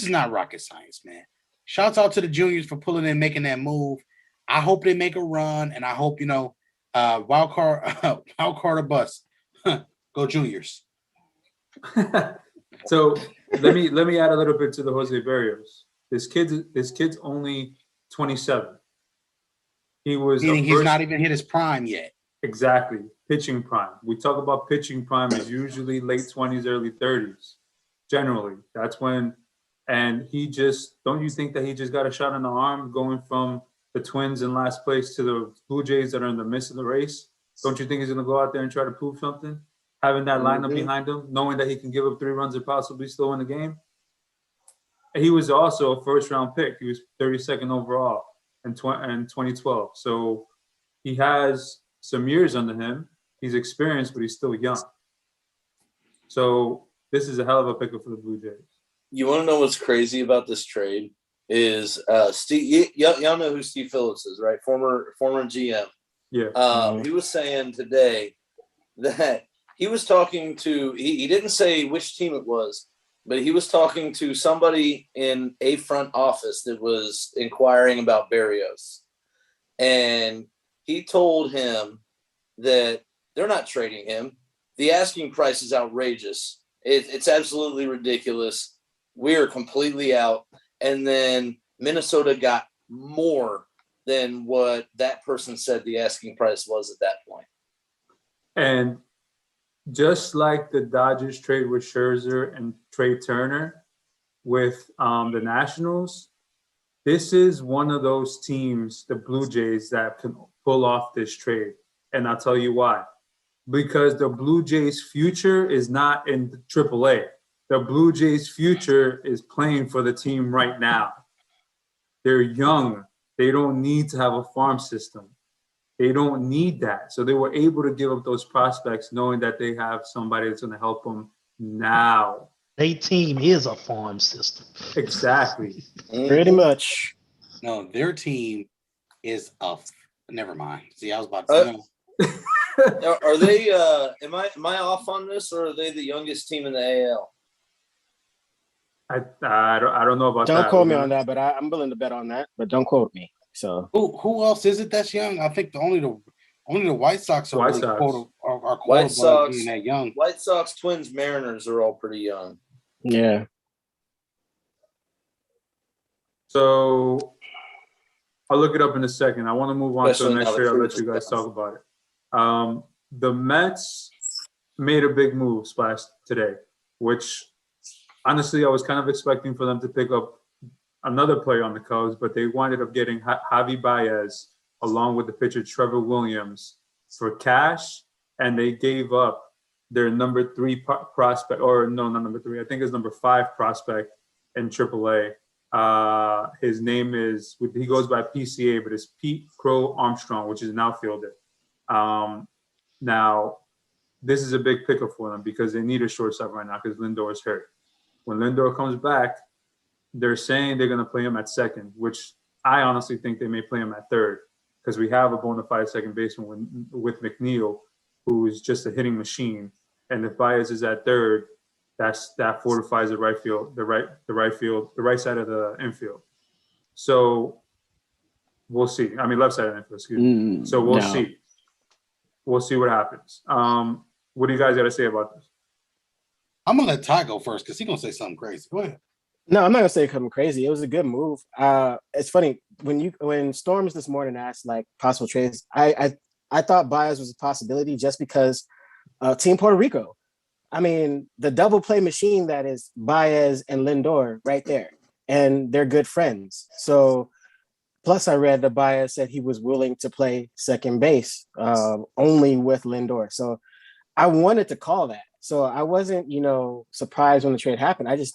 not rocket science, man. Shouts out to the juniors for pulling in, making that move. I hope they make a run, and I hope wild card or bust. Go Juniors. So let me add a little bit to the Jose Berrios. This kid's only 27. He was meaning he's not even hit his prime yet. Exactly. Pitching prime. We talk about pitching prime is usually late 20s, early 30s. Generally. That's when, and don't you think that he just got a shot in the arm going from the Twins in last place to the Blue Jays that are in the midst of the race? Don't you think he's going to go out there and try to prove something? Having that lineup behind him, knowing that he can give up 3 runs and possibly still win the game. And he was also a first-round pick. He was 32nd overall in 2012. So he has some years under him. He's experienced, but he's still young. So this is a hell of a pickup for the Blue Jays. You want to know what's crazy about this trade is Steve. Y'all know who Steve Phillips is, right? Former GM. Yeah. He was saying today that he was talking to. He didn't say which team it was, but he was talking to somebody in a front office that was inquiring about Berrios, and he told him that they're not trading him. The asking price is outrageous. It's absolutely ridiculous. We're completely out. And then Minnesota got more than what that person said the asking price was at that point. And just like the Dodgers trade with Scherzer and Trae Turner with the Nationals, this is one of those teams, the Blue Jays, that can pull off this trade. And I'll tell you why. Because the Blue Jays' future is not in AAA. The Blue Jays' future is playing for the team right now. They're young. They don't need to have a farm system. They don't need that. So they were able to give up those prospects knowing that they have somebody that's going to help them now. Their team is a farm system. Exactly. Pretty much. No, their team is never mind. See, I was about to say. Are they? Am I off on this, or are they the youngest team in the AL? I don't know about that. Don't quote me on that, but I'm willing to bet on that. But don't quote me. So who else is it that's young? I think only the White Sox are really White Sox being that young. White Sox, Twins, Mariners are all pretty young. yeah. So I'll look it up in a second. I want to move on to the next trade. I'll let you guys talk about it. The Mets made a big move splash today, which honestly I was kind of expecting for them to pick up another player on the Cubs, but they winded up getting Javi Baez along with the pitcher Trevor Williams for cash, and they gave up their number 3 prospect, or no, not number 3. I think it's number 5 prospect in AAA. His name is, he goes by PCA, but it's Pete Crow Armstrong, which is an outfielder. Now, this is a big pickup for them because they need a shortstop right now because Lindor is hurt. When Lindor comes back, they're saying they're going to play him at second, which I honestly think they may play him at third because we have a bona fide second baseman with McNeil, who is just a hitting machine. And if Baez is at third, that fortifies the right side of the infield. So we'll see. I mean, left side of the infield, excuse me. So we'll see. We'll see what happens. What do you guys got to say about this? I'm gonna let Ty go first because he's gonna say something crazy. Go ahead. No, I'm not gonna say something crazy. It was a good move. It's funny when Storms this morning asked like possible trades. I thought Baez was a possibility just because Team Puerto Rico. I mean, the double play machine that is Baez and Lindor right there, and they're good friends. So, plus I read that Baez said he was willing to play second base only with Lindor. So, I wanted to call that. So I wasn't, surprised when the trade happened. I just,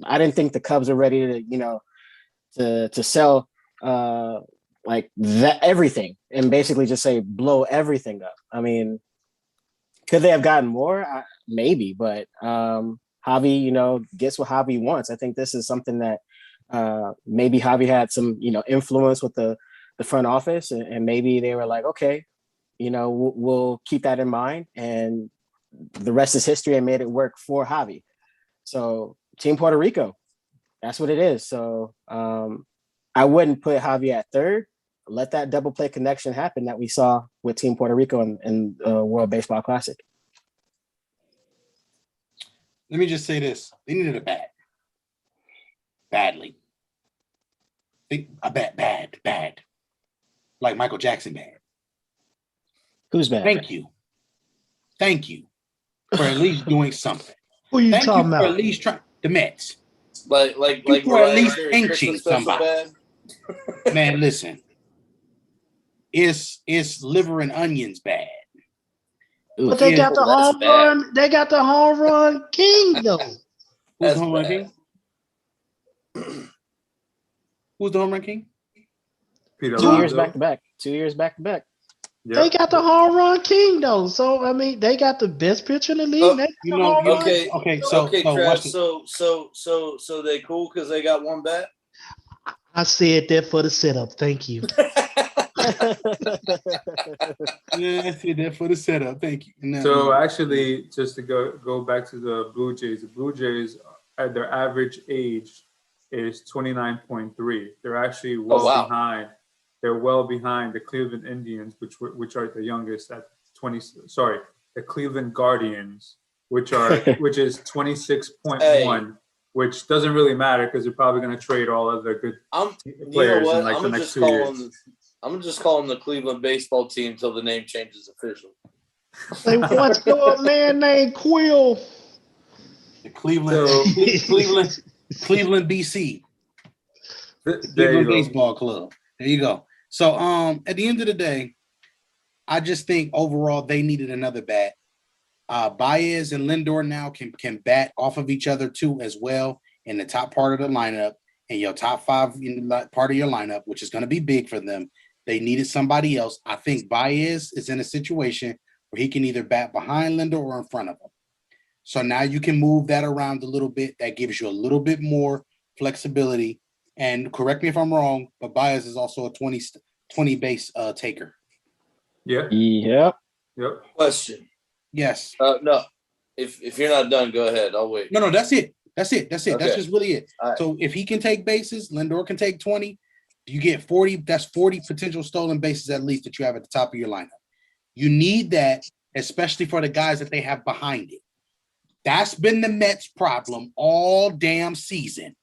I didn't think the Cubs are ready to, to sell like that everything and basically just say blow everything up. I mean, could they have gotten more? Maybe, but Javi, gets what Javi wants. I think this is something that maybe Javi had some, influence with the front office, and maybe they were like, okay, we'll keep that in mind, and the rest is history, and made it work for Javi. So Team Puerto Rico, that's what it is. So I wouldn't put Javi at third. Let that double play connection happen that we saw with Team Puerto Rico in World Baseball Classic. Let me just say this. They needed a bat. Badly. A bat bad. Like Michael Jackson bad. Who's bad? Thank you for at least doing something. Who you Thank talking you for about? at least trying the Mets. Like for at least Mariah Carey inching Christmas special somebody. bad. Man, listen. It's liver and onions bad. But they got the that's home bad. run. They got the home run king though. Who's That's the home run bad. king? Who's the home run king? Peter 2 years Alonso. back to back. 2 years back to back. Yep. They got the home run king though. So I mean, they got the best pitcher in the league. They got the home run. Okay. Okay, Okay, so Trav. watch this. So they cool because they got one bat. I said that for the setup. Thank you. Yeah, I see that for the setup. Thank you. No, So actually, just to go back to the Blue Jays at their average age is 29.3. They're actually behind. They're well behind the Cleveland Indians, which are the youngest at 20. Sorry, the Cleveland Guardians, which is 26.1. Hey. Which doesn't really matter because they're probably going to trade all of their good players in like the next 2 years. I'm gonna just call them the Cleveland baseball team until the name changes official. Hey, what's your man named Quill? The Cleveland BC. Cleveland Baseball Club. There you go. So at the end of the day, I just think overall they needed another bat. Baez and Lindor now can bat off of each other too as well in the top part of the lineup, and your top five in the part of your lineup, which is going to be big for them. They needed somebody else. I think Baez is in a situation where he can either bat behind Lindor or in front of him. So now you can move that around a little bit. That gives you a little bit more flexibility. And correct me if I'm wrong, but Baez is also a 20 base taker. Yeah. Yep. Question. Yes. No. If you're not done, go ahead. I'll wait. No, that's it. That's it. Okay. That's just really it. Right. So if he can take bases, Lindor can take 20. You get 40. That's 40 potential stolen bases at least that you have at the top of your lineup. You need that, especially for the guys that they have behind it. That's been the Mets' problem all damn season.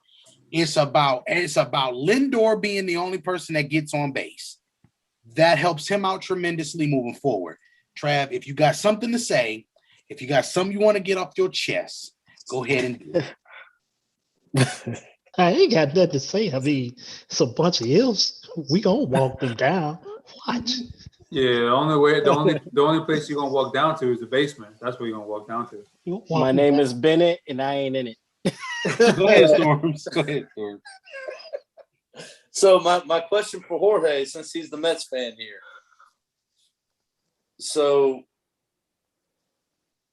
It's about Lindor being the only person that gets on base. That helps him out tremendously moving forward. Trav, if you got something to say, if you got something you want to get off your chest, go ahead and do it. I ain't got nothing to say. I mean, it's a bunch of ills. We gonna walk them down. Watch. Yeah, the only place you're gonna walk down to is the basement. That's where you're gonna walk down to. My name is Bennett, and I ain't in it. Go ahead, Storms. Go ahead, Storms. So my question for Jorge, since he's the Mets fan here. So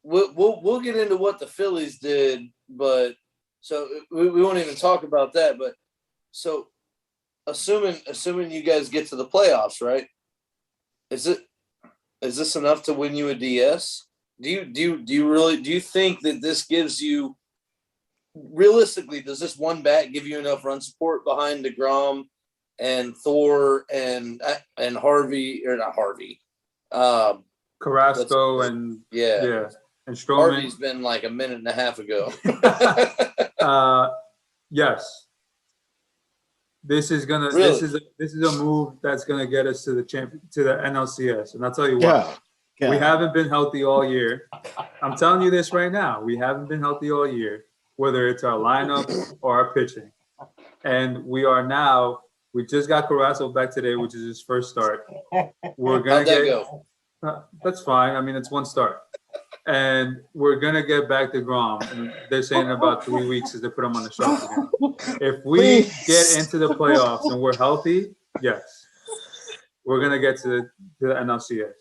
we'll get into what the Phillies did, but so we won't even talk about that. But so assuming you guys get to the playoffs, right? Is this enough to win you a DS? Do you think that this gives you, realistically, does this one bat give you enough run support behind DeGrom and Thor and Harvey, or not Harvey? Carrasco and and Stroman. Harvey's been like a minute and a half ago. Yes. This is a move that's gonna get us to the NLCS, and I'll tell you why. Yeah. We haven't been healthy all year. I'm telling you this right now. We haven't been healthy all year, whether it's our lineup or our pitching. And we are now. We just got Carrasco back today, which is his first start. We're gonna How'd that go? That's fine. I mean, it's one start. And we're going to get back to Grom. And they're saying about 3 weeks as they put him on the shelf again. If we get into the playoffs and we're healthy, yes, we're going to get to the NLCS.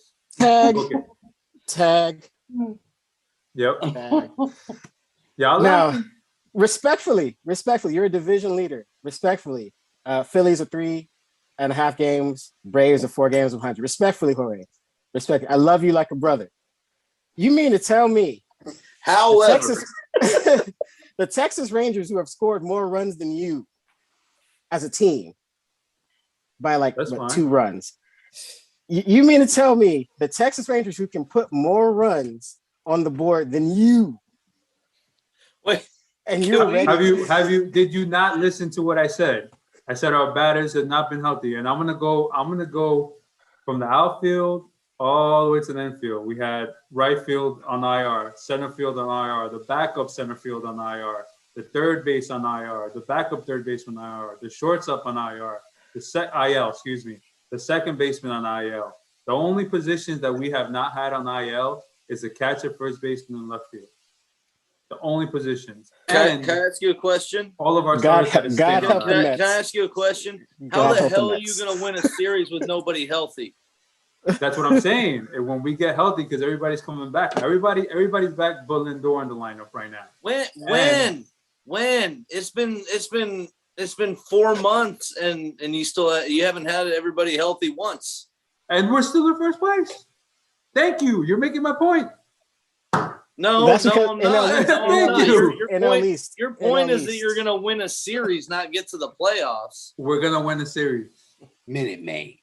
Tag. Yep. Tag. Y'all Now, respectfully, you're a division leader. Respectfully. Phillies are 3.5 games. Braves are 4 games behind you. Respectfully, Jorge. I love you like a brother. You mean to tell me, however, the Texas Rangers, who have scored more runs than you as a team by like 2 runs, you mean to tell me the Texas Rangers, who can put more runs on the board than you, wait, and you're ready? Did you not listen to what I said? I said our batters have not been healthy, and I'm gonna go from the outfield all the way to the infield. We had right field on IR, center field on IR, the backup center field on IR, the third base on IR, the backup third baseman on IR, the shortstop on IR, the second baseman on IL. The only positions that we have not had on IL is the catcher, first baseman, and left field. The only positions. Can I ask you a question? All of our God starters help the Can Mets. I ask you a question? God How the help the hell are you Mets. going to win a series with nobody healthy? That's what I'm saying. And when we get healthy, because everybody's coming back. Everybody's back, but Lindor in the lineup right now. When? It's been 4 months and you haven't had everybody healthy once. And we're still in first place. Thank you. You're making my point. No, That's no, because I'm not. Thank No, you. your point is that you're going to win a series, not get to the playoffs. We're gonna win the series. Minute Maid.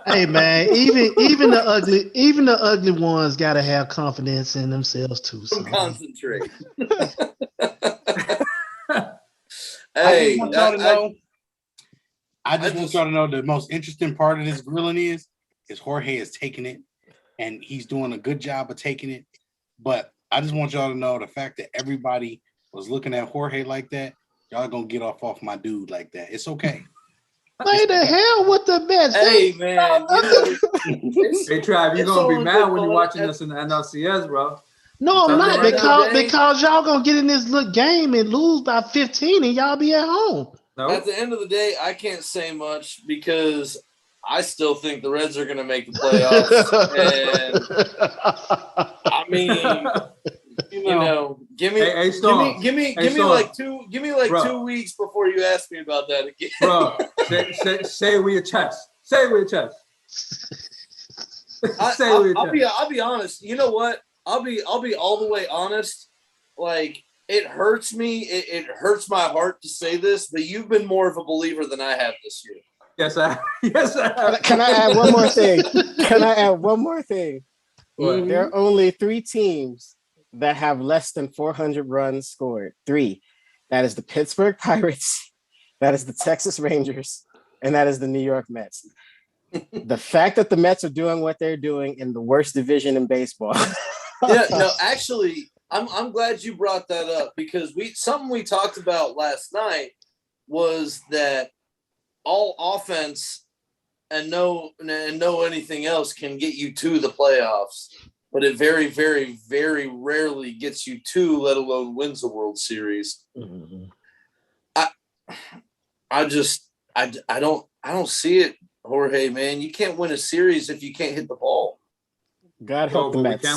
Hey man, even the ugly ones gotta have confidence in themselves too. So. Concentrate. I just want y'all to know the most interesting part of this grilling is Jorge is taking it, and he's doing a good job of taking it. But I just want y'all to know the fact that everybody was looking at Jorge like that. Y'all gonna get off my dude like that. It's okay. Play the hell with the Mets. Hey man, Hey Trav, you're gonna be mad when you're watching us in the NLCS, bro. No, I'm not right because y'all gonna get in this little game and lose by 15 and y'all be at home. No? at the end of the day, I can't say much because I still think the Reds are going to make the playoffs. And I mean, give me like 2 weeks before you ask me about that again. Bro, say it with your chest. Say it with your chest. I'll be honest. You know what? I'll be all the way honest. Like, it hurts me. It hurts my heart to say this, but you've been more of a believer than I have this year. Yes, I have. Can I add one more thing? What? There are only 3 teams that have less than 400 runs scored. 3. That is the Pittsburgh Pirates, that is the Texas Rangers, and that is the New York Mets. The fact that the Mets are doing what they're doing in the worst division in baseball. Yeah, no, actually, I'm glad you brought that up because something we talked about last night was that all offense and no anything else can get you to the playoffs, but it very, very, very rarely gets you to, let alone wins the World Series. Mm-hmm. I don't see it, Jorge, man. You can't win a series if you can't hit the ball. God help the Mets. We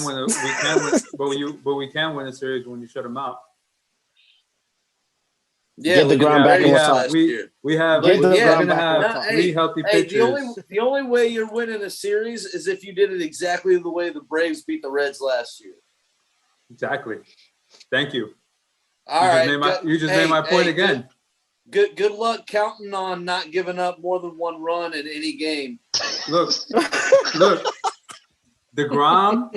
can win a series when you shut them out. Yeah, Get we DeGrom did back very in the well top. last year. We have Get we're DeGrom gonna back have in the top. three healthy Hey, pitchers. the only way you're winning a series is if you did it exactly the way the Braves beat the Reds last year. Exactly. Thank you. All right, You just made my point again. Good luck counting on not giving up more than one run in any game. Look, DeGrom.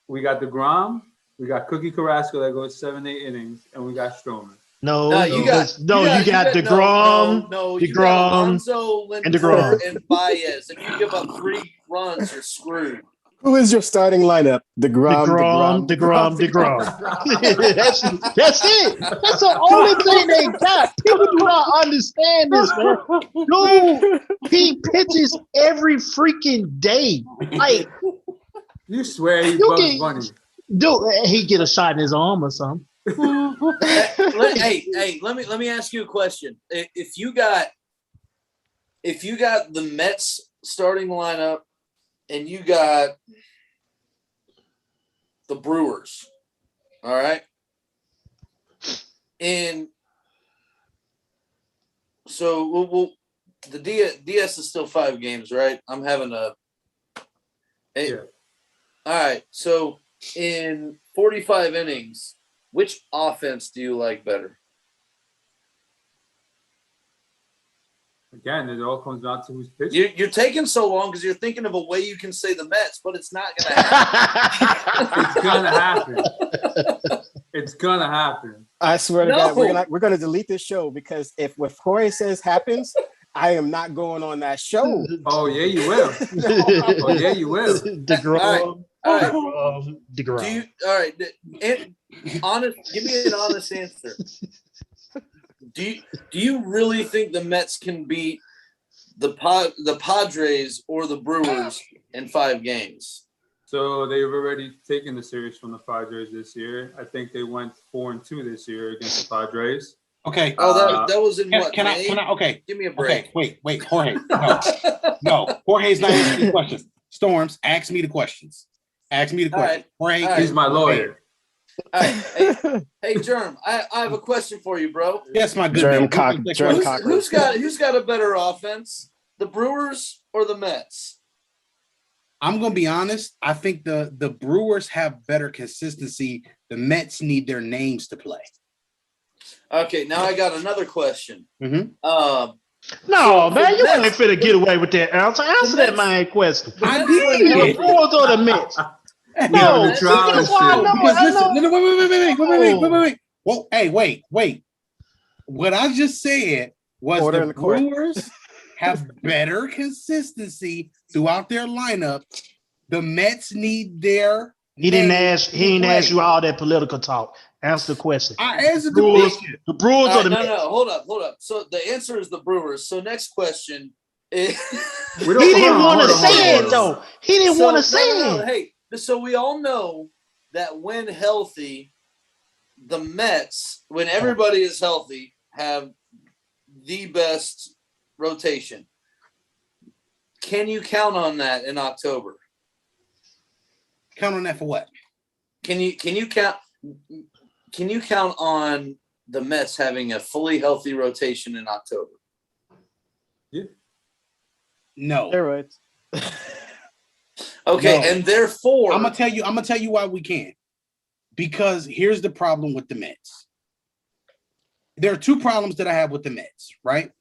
We got DeGrom. We got Cookie Carrasco that goes 7-8 innings, and we got Stroman. No, you got DeGrom. No, you got DeGrom, Alonso, and Lindor, DeGrom. and Baez. If you give up 3 runs, you're screwed. Who is your starting lineup? DeGrom. That's it. That's the only thing they got. People do not understand this, man. Dude, he pitches every freaking day. Like, You swear he's You Bugs can- Bunny. dude, he get a shot in his arm or something. Hey, let me ask you a question. If you got the Mets starting lineup and you got the Brewers, all right, and so the DS is still 5 games, right? I'm having a. Yeah. All right, so in 45 innings, which offense do you like better? Again, it all comes down to who's pitching. You're taking so long because you're thinking of a way you can say the Mets, but it's not going to happen. It's gonna happen. It's gonna happen. I swear to No. God, we're gonna delete this show because if what Jorge says happens, I am not going on that show. Oh yeah, you will. Oh yeah, you will. DeGrom. All right. DeGrom. All right. Give me an honest answer. Do you really think the Mets can beat the Padres or the Brewers in 5 games? So they've already taken the series from the Padres this year. I think they went 4-2 this year against the Padres. Okay. Oh, that was in what? Can May? I? Okay. Give me a break. Okay. Wait, Jorge. No. Jorge's not asking the questions. Storms, ask me the questions. Ask me the question. Jorge, All right. He's my lawyer. All right. Hey, Germ, I have a question for you, bro. Yes, my good Germ man. cock- Germ cock- Who's got a better offense, the Brewers or the Mets? I'm gonna be honest. I think the Brewers have better consistency. The Mets need their names to play. Okay, now I got another question. Mhm. No, man, you Mets- ain't finna get away with that answer. Answer that Mets- man question. I The did. Brewers or the Mets? We No, having a trial and that's why I shit. know. Because listen, no, wait. Well, hey, wait. What I just said was Order the in the court. Brewers have better consistency throughout their lineup. The Mets need their. He didn't names ask. to He didn't play. ask you all that political talk. Answer the question. I answered the Brewers, question. the Brewers All or the right, Mets? no, hold up. So the answer is the Brewers. So next question is We don't- He didn't hold on, want to hold on, say hold it on. though. He didn't want to say it. Hey, so we all know that when healthy, the Mets, when everybody is healthy, have the best rotation. Can you count on that in October? Count on that for what? Can you count on the Mets having a fully healthy rotation in October? No. Steroids. Okay, No. and therefore I'm gonna tell you why we can't. Because here's the problem with the Mets. There are 2 problems that I have with the Mets, right?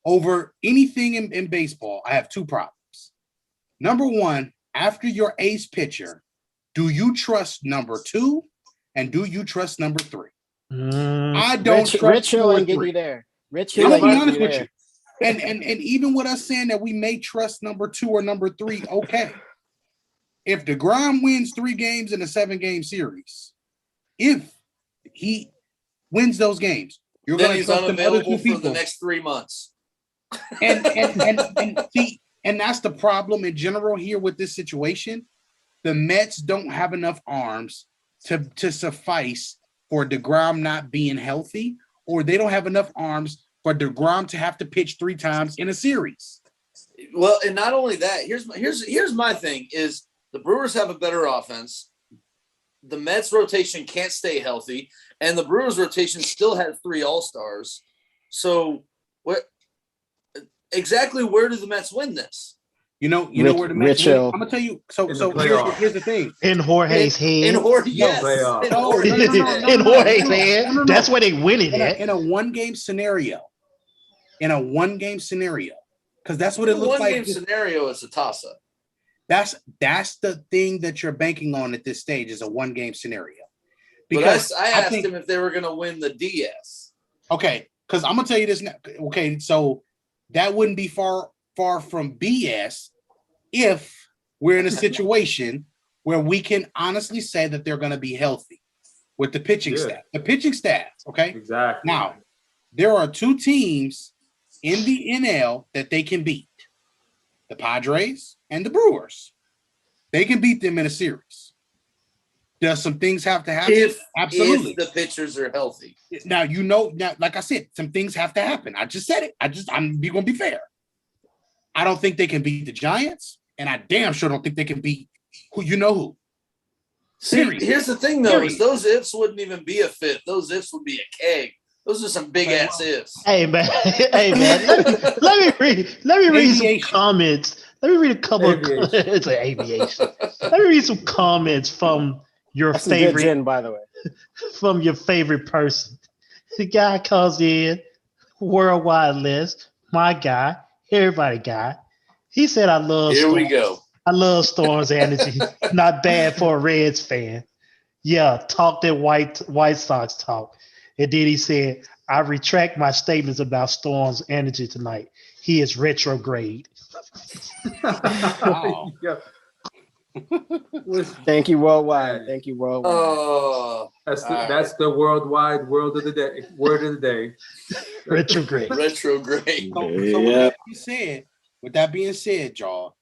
Over anything in baseball, I have 2 problems. Number 1, after your ace pitcher, do you trust number 2 and do you trust number 3? I don't trust Rich Hill 4 or ain't getting 3. you there. Rich I'm Hill gonna ain't be getting honest you with there. you. And even with us saying that we may trust number 2 or number 3, okay. If DeGrom wins 3 games in a 7-game series, if he wins those games, you're then going to he's trust them other 2 unavailable for people. the next 3 months. And see, and that's the problem in general here with this situation. The Mets don't have enough arms to suffice for DeGrom not being healthy, or they don't have enough arms for DeGrom to have to pitch 3 times in a series. Well, and not only that, here's my thing is the Brewers have a better offense. The Mets rotation can't stay healthy. and the Brewers rotation still had 3 All-Stars. So what exactly where do the Mets win this? You know where the Mets win? I'm gonna tell you. So playoffs. here's the thing. In Jorge's head. Yes. playoffs. In No, Jorge's no, no, head. no, In Jorge's no. head. No, no, no. That's where they win it at. In a one-game scenario, because that's what it The looks like. one-game scenario is a toss-up. That's the thing that you're banking on at this stage is a one-game scenario. But I asked think, him if they were going to win the DS. Okay, because I'm gonna tell you this now. Okay, so that wouldn't be far from BS if we're in a situation where we can honestly say that they're going to be healthy with the pitching staff. The pitching staff, okay? Exactly. Now, there are 2 teams in the NL that they can beat. The Padres and the Brewers. They can beat them in a series. Does some things have to happen? Absolutely. If the pitchers are healthy. Now, like I said, some things have to happen. I just said it. I'm going to be fair. I don't think they can beat the Giants, and I damn sure don't think they can beat who. See, Period. here's the thing, though, Period. is those ifs wouldn't even be a fifth. Those ifs would be a keg. Those are some big-ass ifs. Hey man, let me read some comments. Let me read a couple of it's an aviation. Let me read some comments from your That's some good favorite gin, by the way. from your favorite person. The guy calls in worldwide list, my guy, everybody guy. He said, I love Here Storms. we go. I love Storm's energy. Not bad for a Reds fan. Yeah, talk that White Sox talk. And then he said, I retract my statements about Storm's energy tonight. He is retrograde. Wow. Yeah. Thank you, worldwide. Thank you, worldwide. Oh, That's the worldwide word of the day. Retrograde. retrograde. So with that being said, y'all,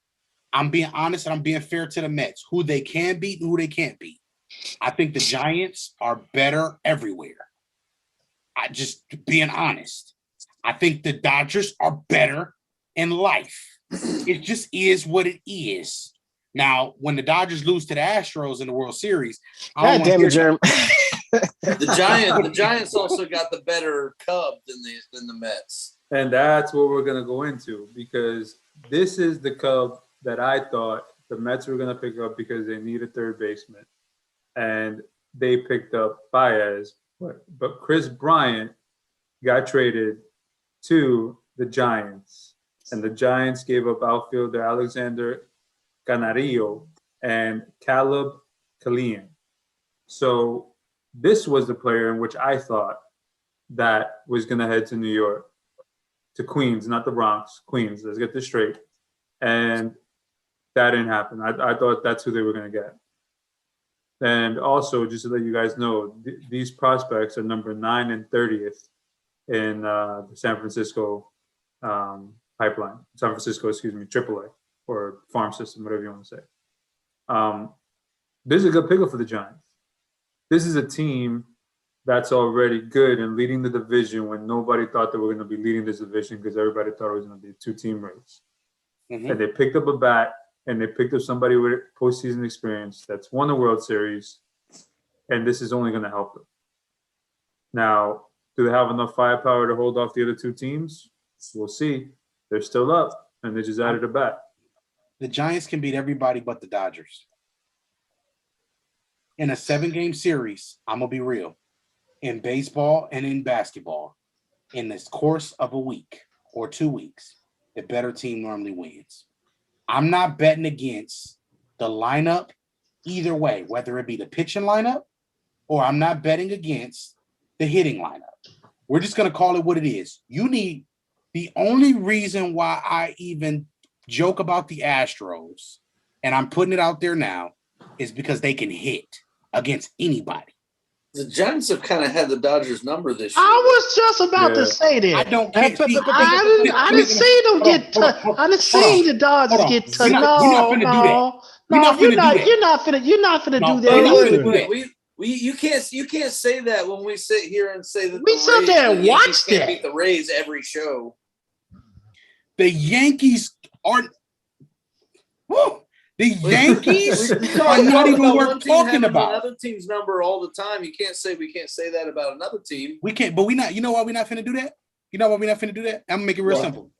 I'm being honest and I'm being fair to the Mets, who they can beat and who they can't beat. I think the Giants are better everywhere. I just being honest. I think the Dodgers are better in life. It just is what it is. Now, when the Dodgers lose to the Astros in the World Series, God damn it, Jerm. The Giants also got the better Cub than the Mets. And that's what we're going to go into, because this is the Cub that I thought the Mets were going to pick up because they need a third baseman. And they picked up Baez. But Kris Bryant got traded to the Giants. And the Giants gave up outfielder Alexander Canario and Caleb Killian. So this was the player in which I thought that was going to head to New York, to Queens, not the Bronx, Queens. Let's get this straight. And that didn't happen. I thought that's who they were going to get. And also, just to let you guys know, these prospects are number 9 and 30th in the San Francisco pipeline. San Francisco, AAA or farm system, whatever you want to say. This is a good pickup for the Giants. This is a team that's already good and leading the division when nobody thought they were going to be leading this division because everybody thought it was going to be a 2-team race. Mm-hmm. And they picked up a bat, and they picked up somebody with postseason experience that's won the World Series, and this is only going to help them. Now, do they have enough firepower to hold off the other 2 teams? We'll see. They're still up, and they just added a bat. The Giants can beat everybody but the Dodgers. In a 7-game series, I'm going to be real. In baseball and in basketball, in this course of a week or 2 weeks, the better team normally wins. I'm not betting against the lineup either way, whether it be the pitching lineup or I'm not betting against the hitting lineup. We're just going to call it what it is. The only reason why I even joke about the Astros, and I'm putting it out there now, is because they can hit against anybody. The Giants have kind of had the Dodgers number this year. I was just about to say that. I don't I didn't see them get touched. I didn't see the Dodgers get touched. No, you're not finna do that either. You can't say that when we sit here and say that we sit there and watch that. Beat the Rays every show. The Yankees aren't. Whoa, The Yankees We are not even one worth team talking having about. Another team's number all the time. You can't say we can't say that about another team. We can't, but we not. You know why we're not finna do that? You know why we're not finna do that? I'm gonna make it real simple.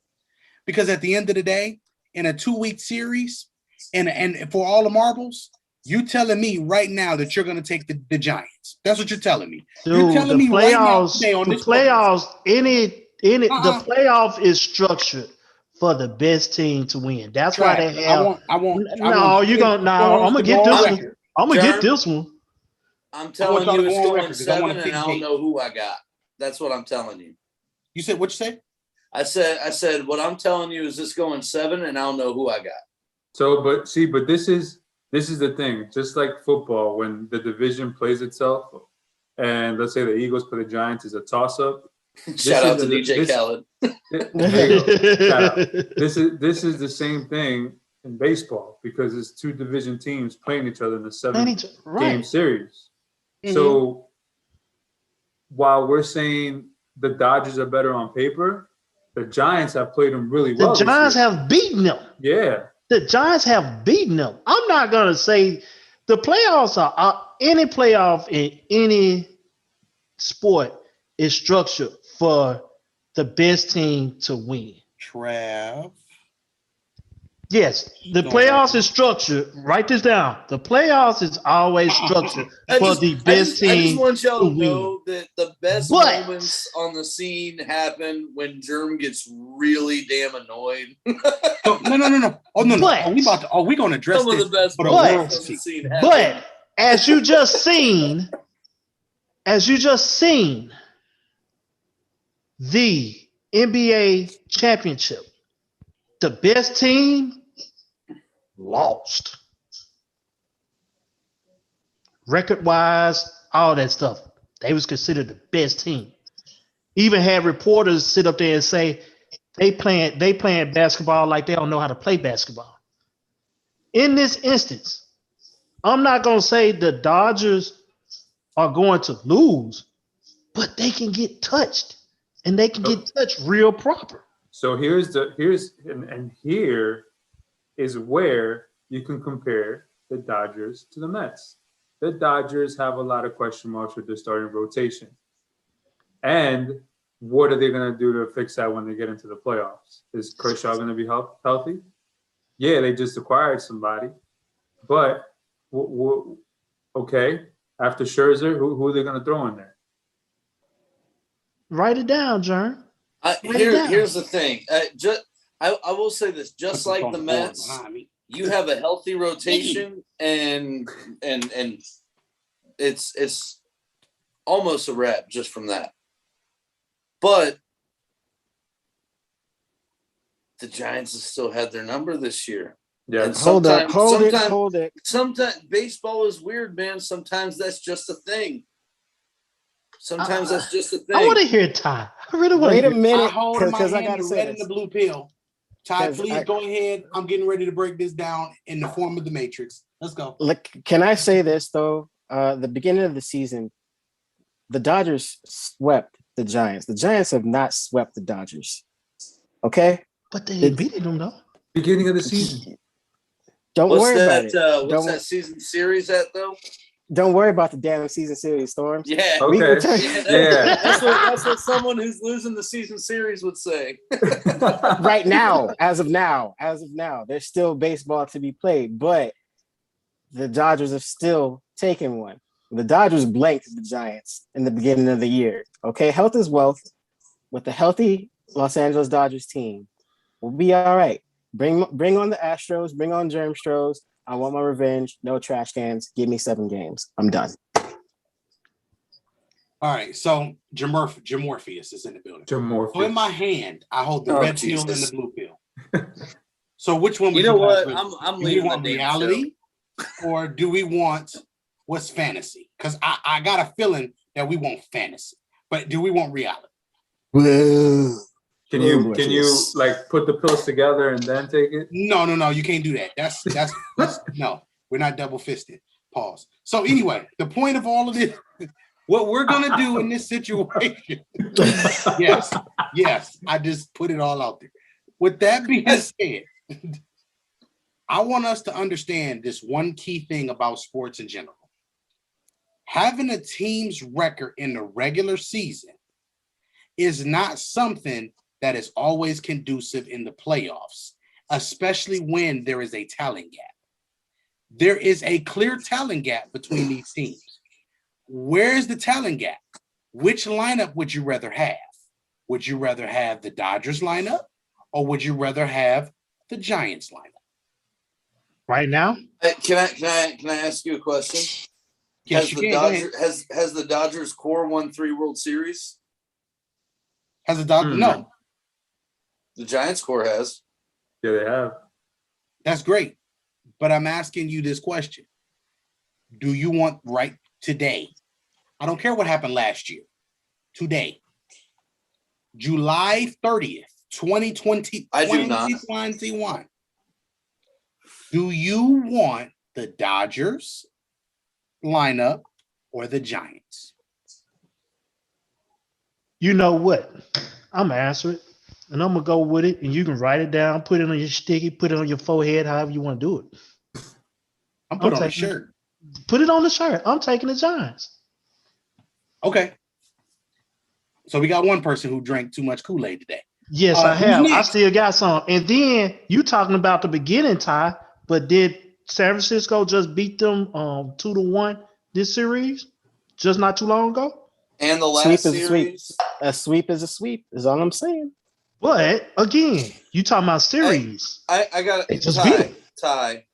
Because at the end of the day, in a 2-week series, and for all the marbles, you telling me right now that you're gonna take the Giants. That's what you're telling me. Dude, You're telling me right now today on the this playoffs, Uh-uh. the playoff is structured for the best team to win. That's why they have. I'm gonna get this one. I'm gonna get this one. I'm telling y'all to you, it's go on going record 'cause I wanna 7, pick and I don't Jake. know who I got. That's what I'm telling you. You said what you say? I said what I'm telling you is this going 7, and I don't know who I got. So, but this is the thing. Just like football, when the division plays itself, and let's say the Eagles play the Giants is a toss-up. Shout out to DJ Khaled. Shout out. This is the same thing in baseball because it's 2 division teams playing each other in the 7-game series. Mm-hmm. So while we're saying the Dodgers are better on paper, the Giants have played them really well. The Giants have beaten them. Yeah. The Giants have beaten them. I'm not going to say the playoffs are any playoff in any sport is structured for the best team to win. Trav. Yes, the playoffs is structured. Write this down. The playoffs is always structured for the best team. I just want y'all to win. know that the best moments on the scene happen when Germ gets really damn annoyed. No. Oh no. We're gonna address Some of this. the best for the moments world on to the see. scene happen. But as you just seen, the NBA championship, the best team lost. Record-wise, all that stuff. They was considered the best team. Even had reporters sit up there and say they playing basketball like they don't know how to play basketball. In this instance, I'm not gonna say the Dodgers are going to lose, but they can get touched, and they can get touched real proper. So here is where you can compare the Dodgers to the Mets. The Dodgers have a lot of question marks with their starting rotation. And what are they going to do to fix that when they get into the playoffs? Is Kershaw going to be healthy? Yeah, they just acquired somebody. But, okay, after Scherzer, who are they going to throw in there? Write it down, Jern. Here's the thing. I will say this: just like the Mets, you have a healthy rotation, and it's almost a wrap just from that. But the Giants have still had their number this year. Yeah. And Hold it. Sometimes baseball is weird, man. Sometimes that's just a thing. Sometimes that's just a thing. I want to hear Ty. I really want to Wait a minute, I hold my because I hand gotta the say red and this. the blue pill. Ty, 'Cause please go ahead. I'm getting ready to break this down in the form of the Matrix. Let's go. Look, can I say this though? The beginning of the season, the Dodgers swept the Giants. The Giants have not swept the Dodgers. Okay? But they beat them though. Beginning of the season. Don't worry about it. What's that season series at though? Don't worry about the damn season series, Storms. Yeah. Okay. Yeah. That's what someone who's losing the season series would say. Right now, as of now, there's still baseball to be played, but the Dodgers have still taken one. The Dodgers blanked the Giants in the beginning of the year. Okay, health is wealth. With the healthy Los Angeles Dodgers team, we'll be all right. Bring on the Astros. Bring on Germ Stros. I want my revenge. No trash cans. Give me 7 games. I'm done. All right. So Jim Morpheus is in the building. Jim Morpheus. So in my hand, I hold the red pill and the blue pill. So which one? You know what? I'm do we leaving want the reality, or do we want what's fantasy? Because I got a feeling that we want fantasy, but do we want reality? Well, Can you like put the pills together and then take it? No. You can't do that. That's no. We're not double fisted. Pause. So anyway, the point of all of this, what we're gonna do in this situation. Yes. I just put it all out there. With that being said, I want us to understand this one key thing about sports in general. Having a team's record in the regular season is not something that is always conducive in the playoffs, especially when there is a talent gap. There is a clear talent gap between these teams. Where is the talent gap? Which lineup would you rather have? Would you rather have the Dodgers lineup or would you rather have the Giants lineup? Right now? Can I ask you a question? Yes, Has the Dodgers core won 3 World Series? Has the Dodgers? No. The Giants core has. Yeah, they have. That's great. But I'm asking you this question. Do you want right today? I don't care what happened last year. Today, July 30th, 2020. I do not. 2021. Do you want the Dodgers lineup or the Giants? You know what? I'm going to answer it, and I'm going to go with it, and you can write it down, put it on your sticky, put it on your forehead, however you want to do it. I'm putting on a shirt. Put it on the shirt. I'm taking the Giants. Okay. So we got one person who drank too much Kool-Aid today. Yes, I have. Next? I still got some. And then you talking about the beginning, Ty, but did San Francisco just beat them 2-1 this series just not too long ago? And the last Sweep is a series. sweep. A sweep is a sweep, is all I'm saying. But again, you talking about series. I got They just beat 'em. Ty.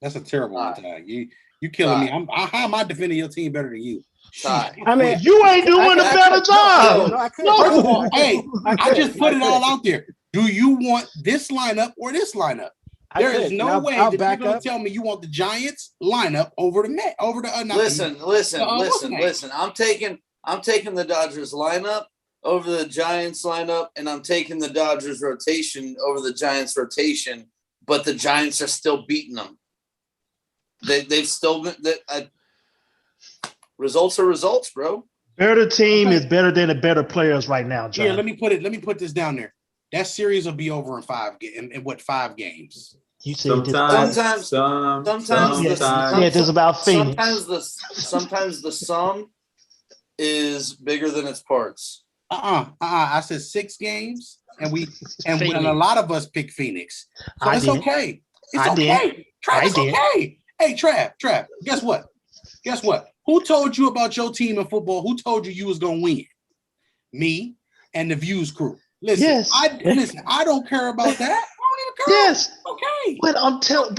That's a terrible one, Ty. You killing me. How am I defending your team better than you? Ty. I mean, You ain't doing a better job. no, I couldn't. No. First of all, hey, I could. just put it all out there. Do you want this lineup or this lineup? There is no way that you're going to tell me you want the Giants lineup over the Met, over the. Listen. I'm taking the Dodgers lineup over the Giants lineup, and I'm taking the Dodgers rotation over the Giants rotation. But the Giants are still beating them. They've still been. Results are results, bro. Better team is better than the better players right now, John. Yeah, let me put this down there. That series will be over in 5 games. You said Sometimes there's about Phoenix. Sometimes the sum is bigger than its parts. I said 6 games, and a lot of us pick Phoenix. So it's okay. It's okay. Trav, it's okay. Hey, Trav, guess what? Who told you about your team in football? Who told you was gonna win? Me and the Views crew. Listen, I don't care about that. I don't even care. Yes. Okay. But I'm telling,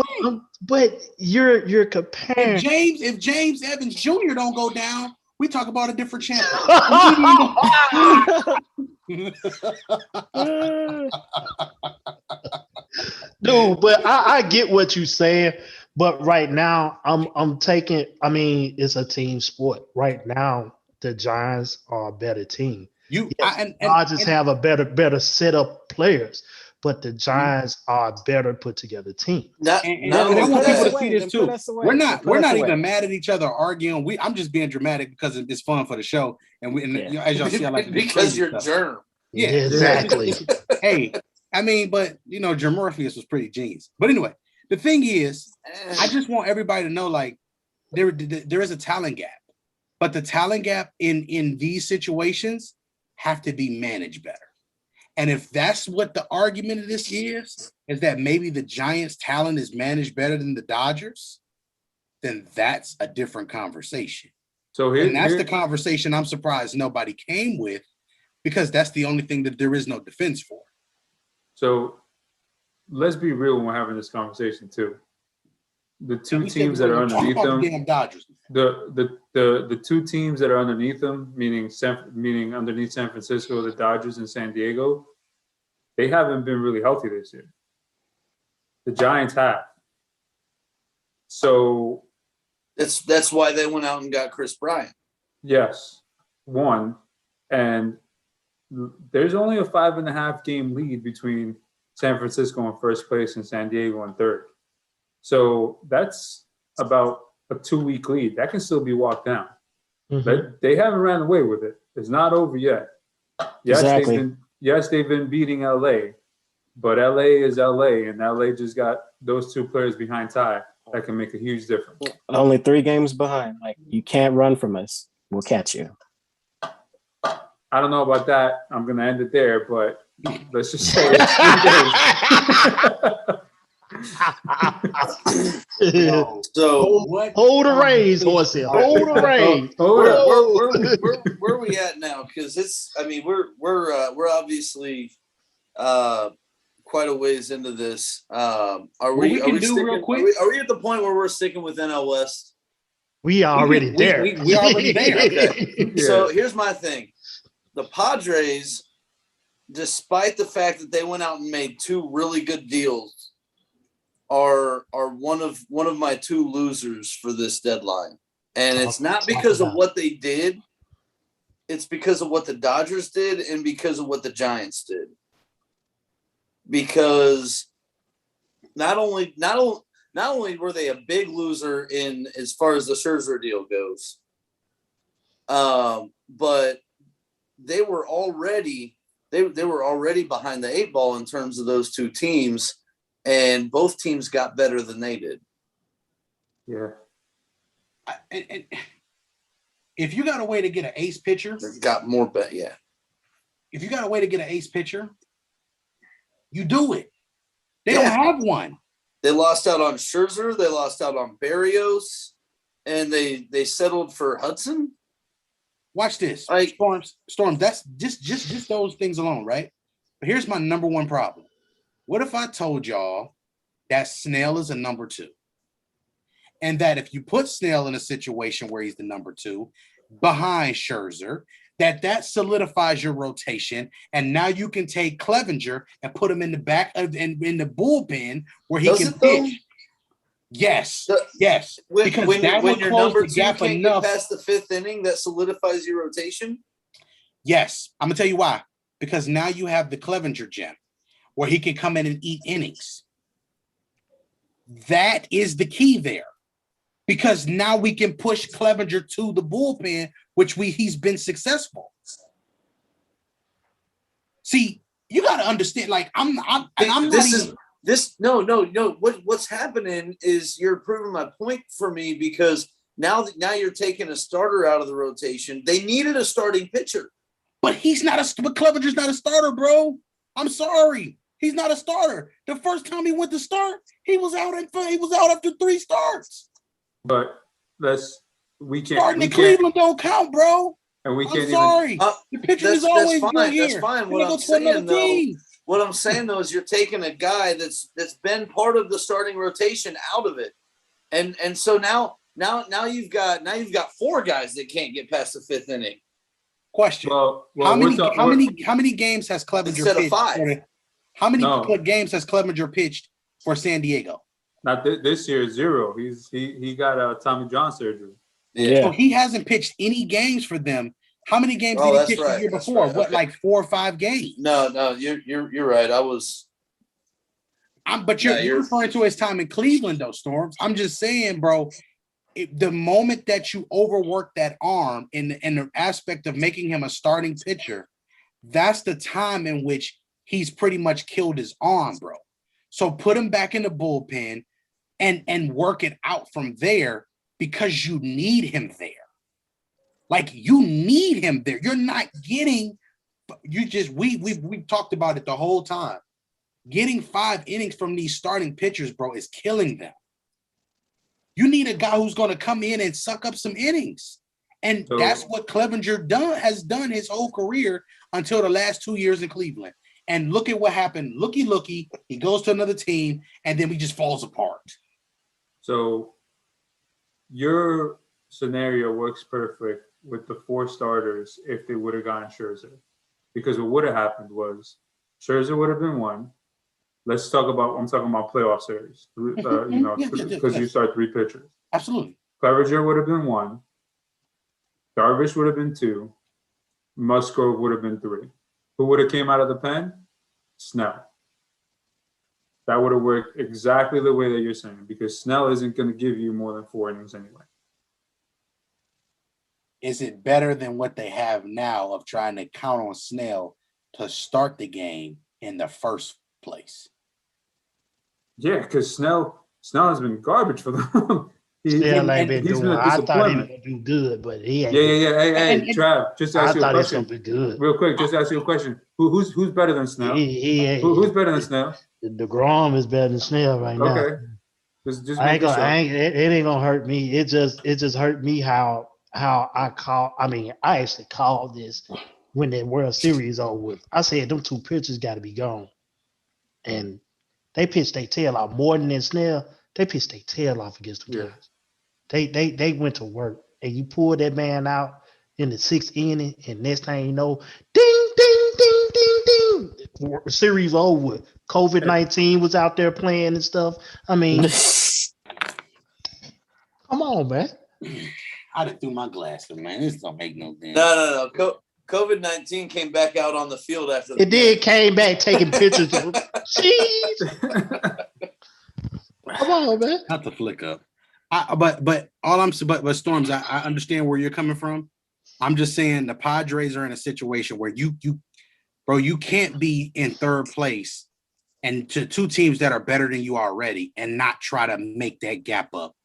but you're comparing. If James Evans Jr. don't go down, we talk about a different champion. No, but I get what you're saying. But right now, I'm taking. I mean, it's a team sport. Right now, the Giants are a better team. Dodgers have a better set of players, but the Giants are a better put together team. I want people to see this too. We're not even mad at each other arguing. I'm just being dramatic because it's fun for the show. And as y'all see, I like because you're germ. Yeah, exactly. Hey, I mean, but Jim Morpheus was pretty genius. But anyway, the thing is, I just want everybody to know, like, there is a talent gap, but the talent gap in these situations have to be managed better. And if that's what the argument of this is that maybe the Giants' talent is managed better than the Dodgers, then that's a different conversation. And that's the conversation I'm surprised nobody came with, because that's the only thing that there is no defense for. So let's be real when we're having this conversation too. The two teams that are underneath them, the 2 teams that are underneath them, meaning underneath San Francisco, the Dodgers and San Diego, they haven't been really healthy this year. The Giants have. So that's why they went out and got Kris Bryant. Yes, one, and there's only a 5.5 game lead between San Francisco in first place and San Diego in third. So that's about a 2-week lead. That can still be walked down. Mm-hmm. But they haven't ran away with it. It's not over yet. Yes, exactly. They've been beating LA, But LA is LA, and LA just got those two players behind Ty that can make a huge difference. Only 3 games behind. Like, you can't run from us. We'll catch you. I don't know about that. I'm going to end it there, but let's just say it's 3 days. Yo, So what Hold the reins, Horsey. Hold the reins. where are we at now? Because we're obviously quite a ways into this. Are we real quick? Are we at the point where we're sticking with NL West? We already there. We already there. Okay. Yeah. So here's my thing. The Padres, despite the fact that they went out and made 2 really good deals, are one of my 2 losers for this deadline. And it's not because of what they did. It's because of what the Dodgers did and because of what the Giants did. Because not only were they a big loser in as far as the Scherzer deal goes, but they were already behind the 8 ball in terms of those 2 teams, and both teams got better than they did. Yeah. And if you got a way to get an ace pitcher, They got more bet, yeah. if you got a way to get an ace pitcher, you do it. They Yeah. don't have one. They lost out on Scherzer, they lost out on Berrios, and they settled for Hudson. Watch this. Like- Storms, that's just those things alone, right? But here's my number one problem. What if I told y'all that Snell is a number 2? And that if you put Snell in a situation where he's the number 2 behind Scherzer, that solidifies your rotation, and now you can take Clevenger and put him in the back of in the bullpen where he Does can it, though? pitch. Yes, The- yes. Because When that will your close number the 2 gap can't enough. get past the 5th inning, that solidifies your rotation. Yes, I'm gonna tell you why. Because now you have the Clevenger gem, where he can come in and eat innings. That is the key there. Because now we can push Clevenger to the bullpen, which he's been successful. See, you got to understand. Like I'm not even. What's happening is you're proving my point for me, because now you're taking a starter out of the rotation. They needed a starting pitcher. But but Clevenger's not a starter, bro. I'm sorry. He's not a starter. The first time he went to start, he was out after 3 starts. But we can't. Starting in Cleveland don't count, bro. And we can't I'm sorry. The pitcher is always fine. good here. That's fine. Then What they I'm go to saying, another though, team. what I'm saying though is you're taking a guy that's been part of the starting rotation out of it, and so now you've got 4 guys that can't get past the 5th inning. Question: Well, How many games has Clevenger Instead of pitched? 5. How many No. games has Clevenger pitched for San Diego? Not this year, 0. He got Tommy John surgery. Yeah. So he hasn't pitched any games for them. How many games Oh, did he that's pitch right. the year That's before? right. What, Okay. like 4 or 5 games? No, you're right. But you're referring to his time in Cleveland, though, Storms. I'm just saying, bro. The moment that you overwork that arm in the aspect of making him a starting pitcher, that's the time in which he's pretty much killed his arm, bro. So put him back in the bullpen and work it out from there, because you need him there. Like, you need him there. You're not getting we've talked about it the whole time. Getting 5 innings from these starting pitchers, bro, is killing them. You need a guy who's going to come in and suck up some innings. And that's what Clevenger has done his whole career until the last 2 years in Cleveland. And look at what happened. Looky, he goes to another team, and then he just falls apart. So your scenario works perfect with the 4 starters if they would have gotten Scherzer. Because what would have happened was Scherzer would have been 1. I'm talking about playoff series, because you start 3 pitchers. Absolutely. Clevenger would have been 1. Darvish would have been 2. Musgrove would have been 3. Who would have came out of the pen? Snell. That would have worked exactly the way that you're saying, because Snell isn't going to give you more than 4 innings anyway. Is it better than what they have now of trying to count on Snell to start the game in the first place. Yeah, because Snell has been garbage for them. Still ain't been He's doing. been a I thought he was disappointment. gonna do good, but he ain't. Yeah. Hey, And Trav, just to I ask you a thought it's question. gonna be good. Real quick, just to ask you a question. Who's better than Snell? Who's better than Snell? The Grom is better than Snell right now. Okay. Just I ain't making gonna. sure. It ain't gonna hurt me. It just hurt me how I call. I mean, I actually called this when the World Series over with. I said them two pitchers got to be gone, and they pitched their tail off more than Snell. They pitched their tail off against the Yeah. guys. They went to work, and you pulled that man out in the 6th inning, and next thing you know, ding ding ding ding ding, series over with. COVID-19 was out there playing and stuff. I mean, come on, man. I done threw my glasses, man. This don't make no sense. No. COVID-19 came back out on the field after the It did came back taking pictures. Jeez. Come on, man. Not the flick up. But Storms, I understand where you're coming from. I'm just saying the Padres are in a situation where you can't be in third place and to two teams that are better than you already and not try to make that gap up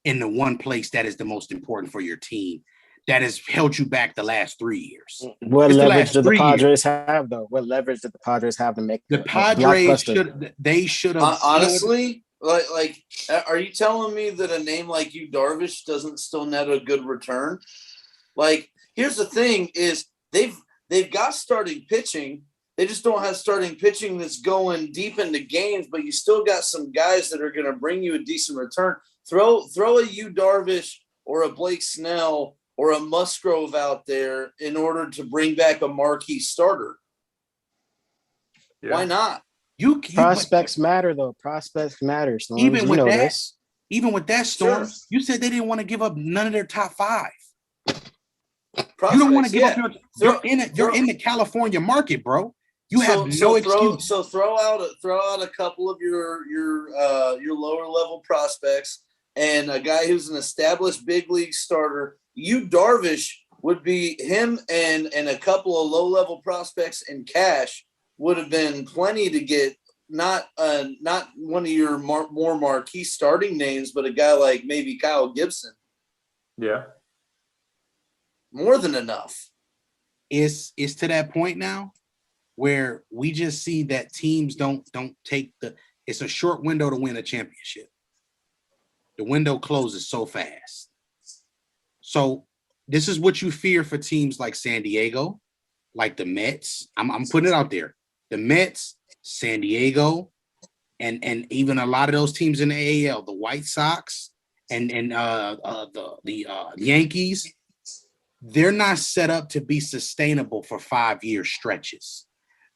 in the one place that is the most important for your team that has held you back the last 3 years. What It's the leverage last did the 3 Padres have, though? What leverage did the Padres have to make The a Padres blockbuster? should have honestly, like, are you telling me that a name like you, Darvish, doesn't still net a good return? Like, here's the thing: is they've got starting pitching. They just don't have starting pitching that's going deep into games, but you still got some guys that are going to bring you a decent return. Throw a Yu Darvish or a Blake Snell or a Musgrove out there in order to bring back a marquee starter. Yeah. Why not? Prospects matter, though. Prospects matter. Storms. Even You with know that, this. even with that, Storm, Sure. you said they didn't want to give up none of their top 5. Prospects, You don't want to give yeah. up you're in the California market, bro. You have no excuse. So throw out a couple of your lower level prospects and a guy who's an established big league starter. Yu Darvish would be him and a couple of low level prospects in cash would have been plenty to get not one of your more marquee starting names, but a guy like maybe Kyle Gibson. Yeah. More than enough. It's to that point now where we just see that teams don't take it's a short window to win a championship. The window closes so fast. So this is what you fear for teams like San Diego, like the Mets. I'm putting it out there. The Mets, San Diego, and even a lot of those teams in the AL, the White Sox and the Yankees, they're not set up to be sustainable for 5-year stretches.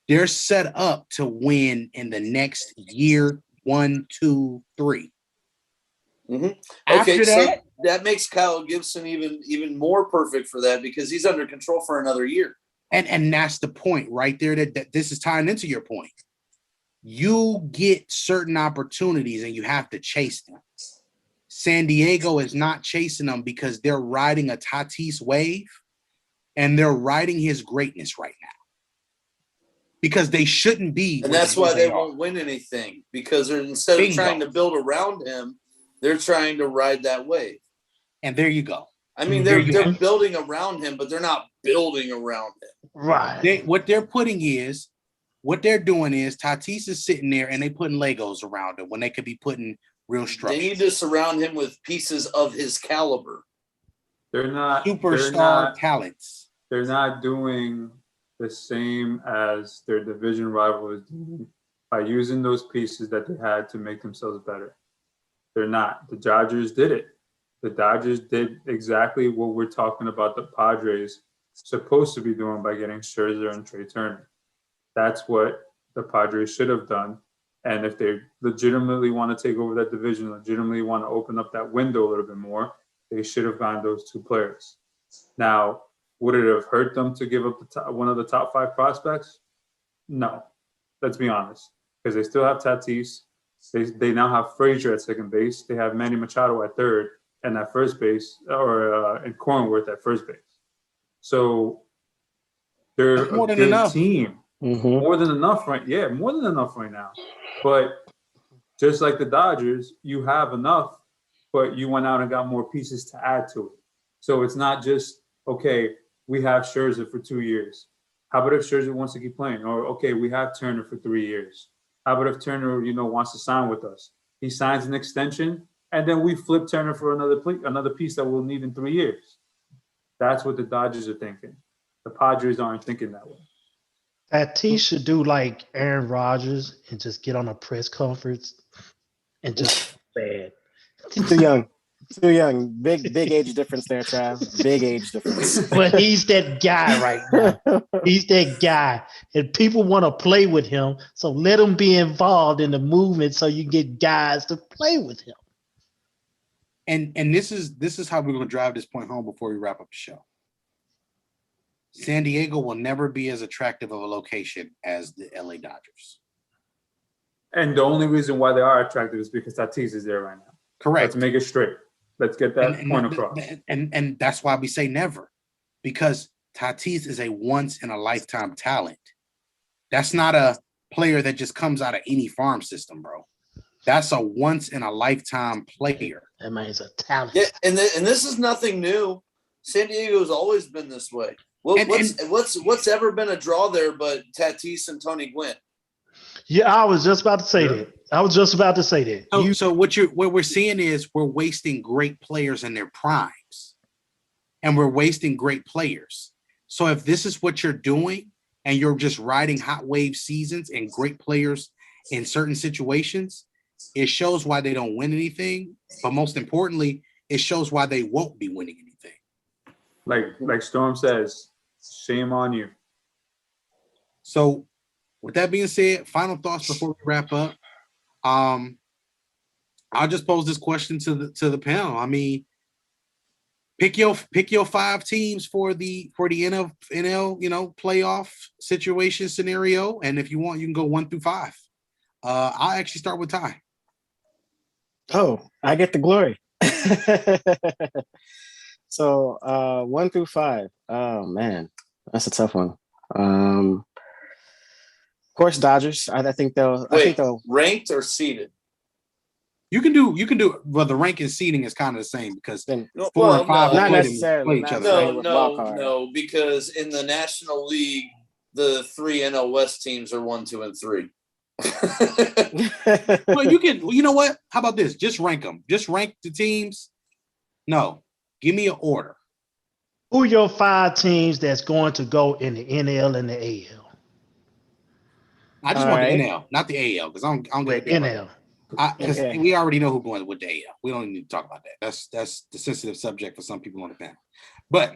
They're set up to win in the next year, 1, 2, 3. Mm-hmm. After Okay, that, so that makes Kyle Gibson even more perfect for that because he's under control for another year. and that's the point right there that this is tying into your point. You get certain opportunities and you have to chase them. San Diego is not chasing them because they're riding a Tatis wave and they're riding his greatness right now. Because they shouldn't be. And that's why they won't win anything because instead of trying to build around him, they're trying to ride that wave. And there you go. I mean, they're building around him, but they're not building around him. Right. What they're doing is Tatis is sitting there and they putting Legos around him when they could be putting real structure. They need to surround him with pieces of his caliber. They're not superstar talents. They're not doing the same as their division rival is doing by using those pieces that they had to make themselves better. They're not. The Dodgers did it. The Dodgers did exactly what we're talking about the Padres supposed to be doing by getting Scherzer and Trae Turner. That's what the Padres should have done. And if they legitimately want to take over that division, legitimately want to open up that window a little bit more, they should have gotten those two players. Now, would it have hurt them to give up one of the top 5 prospects? No. Let's be honest. Because they still have Tatis. They now have Frazier at second base. They have Manny Machado at third and at first base, and Cronenworth at first base. So they're a good team. More than enough more than enough right now. But just like the Dodgers, you have enough, but you went out and got more pieces to add to it. So it's not just, okay, we have Scherzer for 2 years. How about if Scherzer wants to keep playing? Or, okay, we have Turner for 3 years. How about if Turner, wants to sign with us? He signs an extension, and then we flip Turner for another piece that we'll need in 3 years. That's what the Dodgers are thinking. The Padres aren't thinking that way. Tatis should do like Aaron Rodgers and just get on a press conference and just bad. Too young. Too young. Big age difference there, Trav. Big age difference. But he's that guy right now. He's that guy. And people want to play with him. So let him be involved in the movement so you get guys to play with him. And this is how we're going to drive this point home before we wrap up the show. San Diego will never be as attractive of a location as the LA Dodgers. And the only reason why they are attractive is because Tatis is there right now. Correct. Let's make it straight. Let's get that point across. And that's why we say never, because Tatis is a once in a lifetime talent. That's not a player that just comes out of any farm system, bro. That's a once in a lifetime player. That man's a talent. Yeah, and this is nothing new. San Diego's always been this way. What's ever been a draw there but Tatis and Tony Gwynn? Yeah, I was just about to say that. So what we're seeing is we're wasting great players in their primes, and we're wasting great players. So if this is what you're doing, and you're just riding hot wave seasons and great players in certain situations, it shows why they don't win anything. But most importantly, it shows why they won't be winning anything. Like Storm says, shame on you. So with that being said, final thoughts before we wrap up. I'll just pose this question to the panel. I mean, pick your 5 teams for the NL playoff situation scenario, and if you want, you can go 1 through 5. I'll actually start with Ty. Oh, I get the glory. So 1 through 5. Oh man, that's a tough one. Of course, Dodgers. I think they'll. Wait, I think they'll ranked or seeded? You can do. Well, the ranking seating is kind of the same because 4 and 5 well, will not play necessarily, each not other. No, because in the National League, the 3 NL West teams are 1, 2, and 3. Well, you can. You know what? How about this? Just rank them. Just rank the teams. No, give me an order. Who are your 5 teams that's going to go in the NL and the AL? I just want the NL, not the AL, because I don't get the NL. Because we already know who's going with the AL. We don't need to talk about that. That's the sensitive subject for some people on the panel. But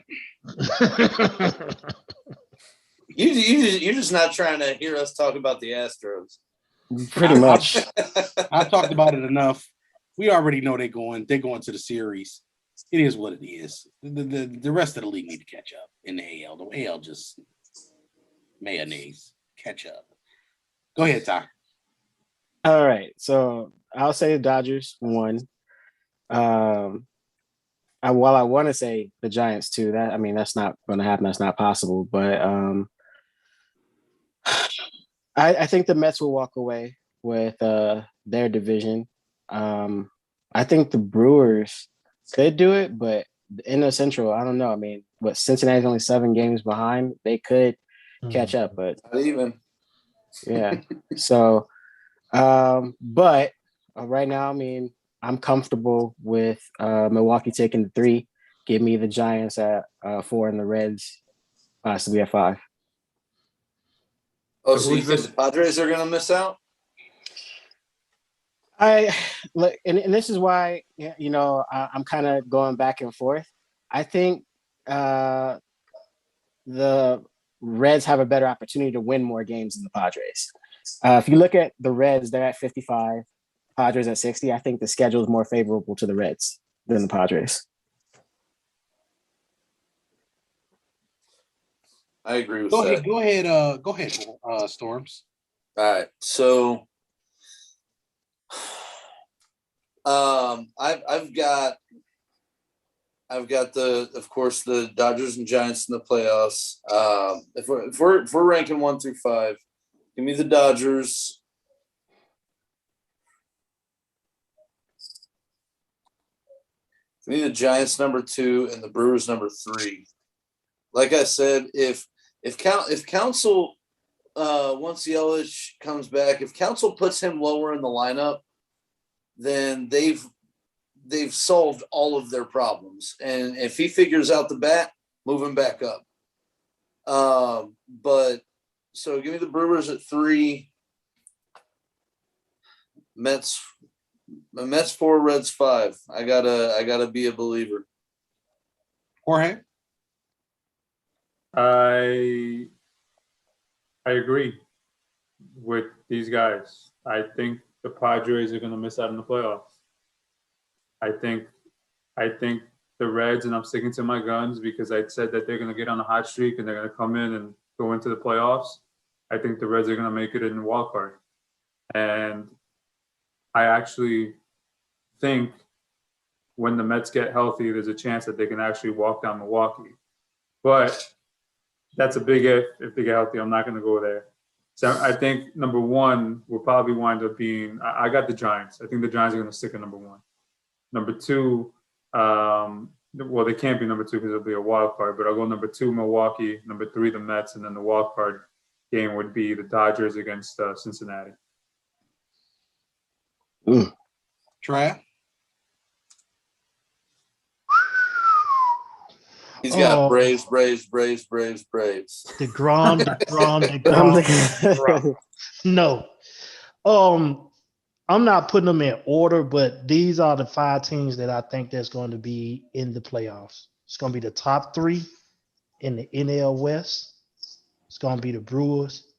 you're just not trying to hear us talk about the Astros. pretty much. I've talked about it enough. We already know they're going to the series. It is what it is. The rest of the league need to catch up in the AL. The AL just mayonnaise. Catch up. Go ahead, Ty. All right, so I'll say the Dodgers 1. While I want to say the Giants 2, that's not going to happen. That's not possible. But I think the Mets will walk away with their division. I think the Brewers could do it, but in the Central, I don't know. I mean, but Cincinnati's only 7 games behind. They could catch up, but Not even. yeah. So, but right now, I mean, I'm comfortable with Milwaukee taking the 3. Give me the Giants at 4 and the Reds possibly at 5. Oh, so you think the Padres are going to miss out? I look, and this is why I'm kind of going back and forth. I think the Reds have a better opportunity to win more games than the Padres. If you look at the Reds, they're at 55, Padres at 60. I think the schedule is more favorable to the Reds than the Padres. I agree with that. Go ahead, Storms. All right, so I've got I've got of course, the Dodgers and Giants in the playoffs. If we're ranking 1 through 5, give me the Dodgers. Give me the Giants number 2 and the Brewers number 3. Like I said, if Counsell once Yelich comes back, if Counsell puts him lower in the lineup, then they've solved all of their problems. And if he figures out the bat, move him back up. But so give me the Brewers at 3. Mets 4, Reds 5. I gotta be a believer. Jorge? I agree with these guys. I think the Padres are going to miss out on the playoffs. I think the Reds, and I'm sticking to my guns because I said that they're going to get on a hot streak and they're going to come in and go into the playoffs. I think the Reds are going to make it in the wild card. And I actually think when the Mets get healthy, there's a chance that they can actually walk down Milwaukee. But that's a big if they get healthy. I'm not going to go there. So I think number 1 will probably wind up being, I got the Giants. I think the Giants are going to stick at number 1. Number 2, well, they can't be number 2 because it'll be a wild card, but I'll go number 2, Milwaukee, number 3, the Mets, and then the wild card game would be the Dodgers against Cincinnati. Trae? He's got Braves. DeGrom. No. I'm not putting them in order, but these are the 5 teams that I think that's going to be in the playoffs. It's going to be the top 3 in the NL West. It's going to be the Brewers,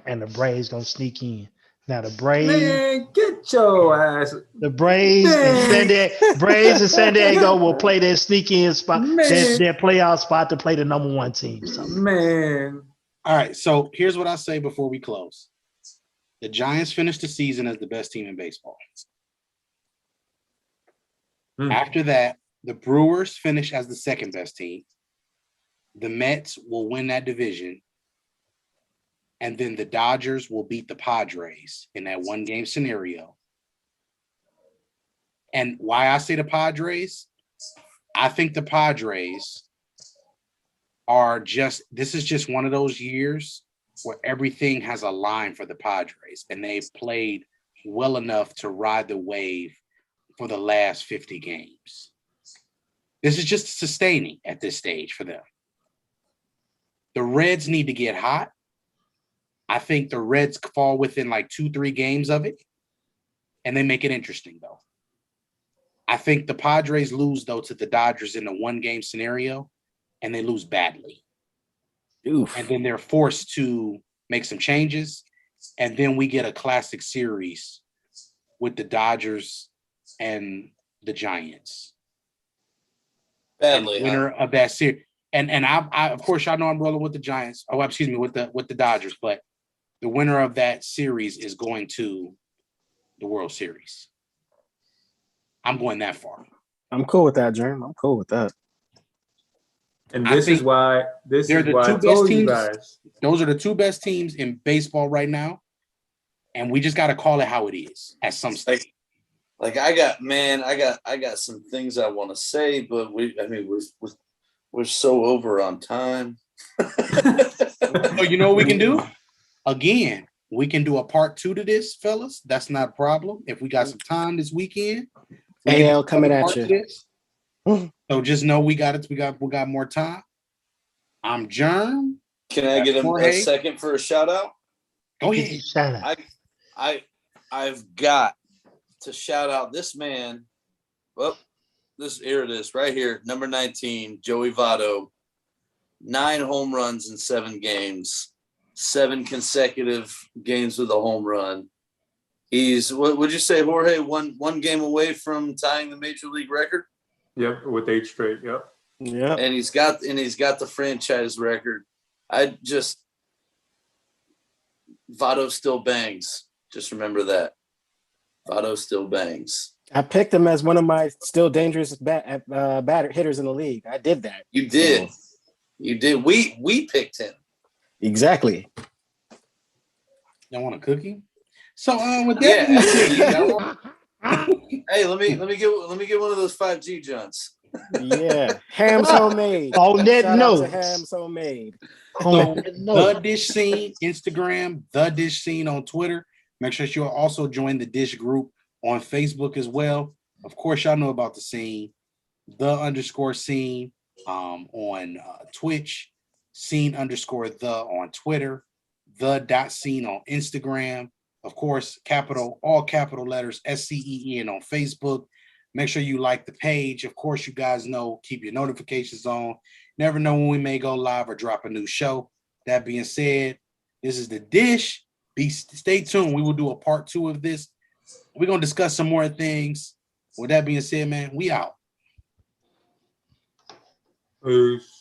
and the Braves going to sneak in. Now the Braves, Man, get your ass. the Braves and San Diego will play their sneak in spot, their playoff spot to play the number 1 team. So. Man. All right, so here's what I say before we close. The Giants finished the season as the best team in baseball. After that, the Brewers finish as the second best team. The Mets will win that division. And then the Dodgers will beat the Padres in that 1-game scenario. And why I say the Padres, I think the Padres are this is just one of those years where everything has a line for the Padres, and they've played well enough to ride the wave for the last 50 games. This is just sustaining at this stage for them. The Reds need to get hot. I think the Reds fall within like 2-3 games of it, and they make it interesting, though. I think the Padres lose, though, to the Dodgers in a 1-game scenario, and they lose badly. Oof. And then they're forced to make some changes, and then we get a classic series with the Dodgers and the Giants. Badly, and winner of that series. And I of course, y'all know I'm rolling with the Giants. Oh, excuse me, with the Dodgers, but the winner of that series is going to the World Series. I'm going that far. I'm cool with that, Jerm. I'm cool with that. And this is why I told you guys. Those are the 2 best teams in baseball right now. And we just got to call it how it is at some stage. Like I got some things I want to say, but we're so over on time. So you know what we can do? Again, we can do a part 2 to this, fellas. That's not a problem. If we got some time this weekend. AL coming at you. So just know we got it. We got more time. I'm Germ. Can I get a second for a shout out? Go ahead. Shout out. I've got to shout out this man. Well, here it is right here. Number 19, Joey Votto. 9 home runs in 7 games. 7 consecutive games with a home run. He's, what would you say, Jorge, one game away from tying the major league record? Yep, with 8 straight. Yep. Yeah. And he's got the franchise record. Votto still bangs. Just remember that. Votto still bangs. I picked him as one of my still dangerous batter hitters in the league. I did that. You did. So, You did. We picked him. exactly. Y'all want a cookie? So with that being Yeah. said, Hey, hey, let me get one of those 5G Johns. Yeah. Ham's homemade. On that Shout out to note. Ham's homemade. On So that the note. Dish Scene Instagram, the Dish Scene on Twitter. Make sure you'll also join the Dish group on Facebook as well. Of course, y'all know about the scene, the_scene on Twitch, scene_the on Twitter, the.scene on Instagram. Of course, all capital letters, SCEEN on Facebook. Make sure you like the page. Of course, you guys know, keep your notifications on. Never know when we may go live or drop a new show. That being said, this is the Dish. Stay tuned. We will do a part 2 of this. We're going to discuss some more things. With that being said, man, we out. Peace.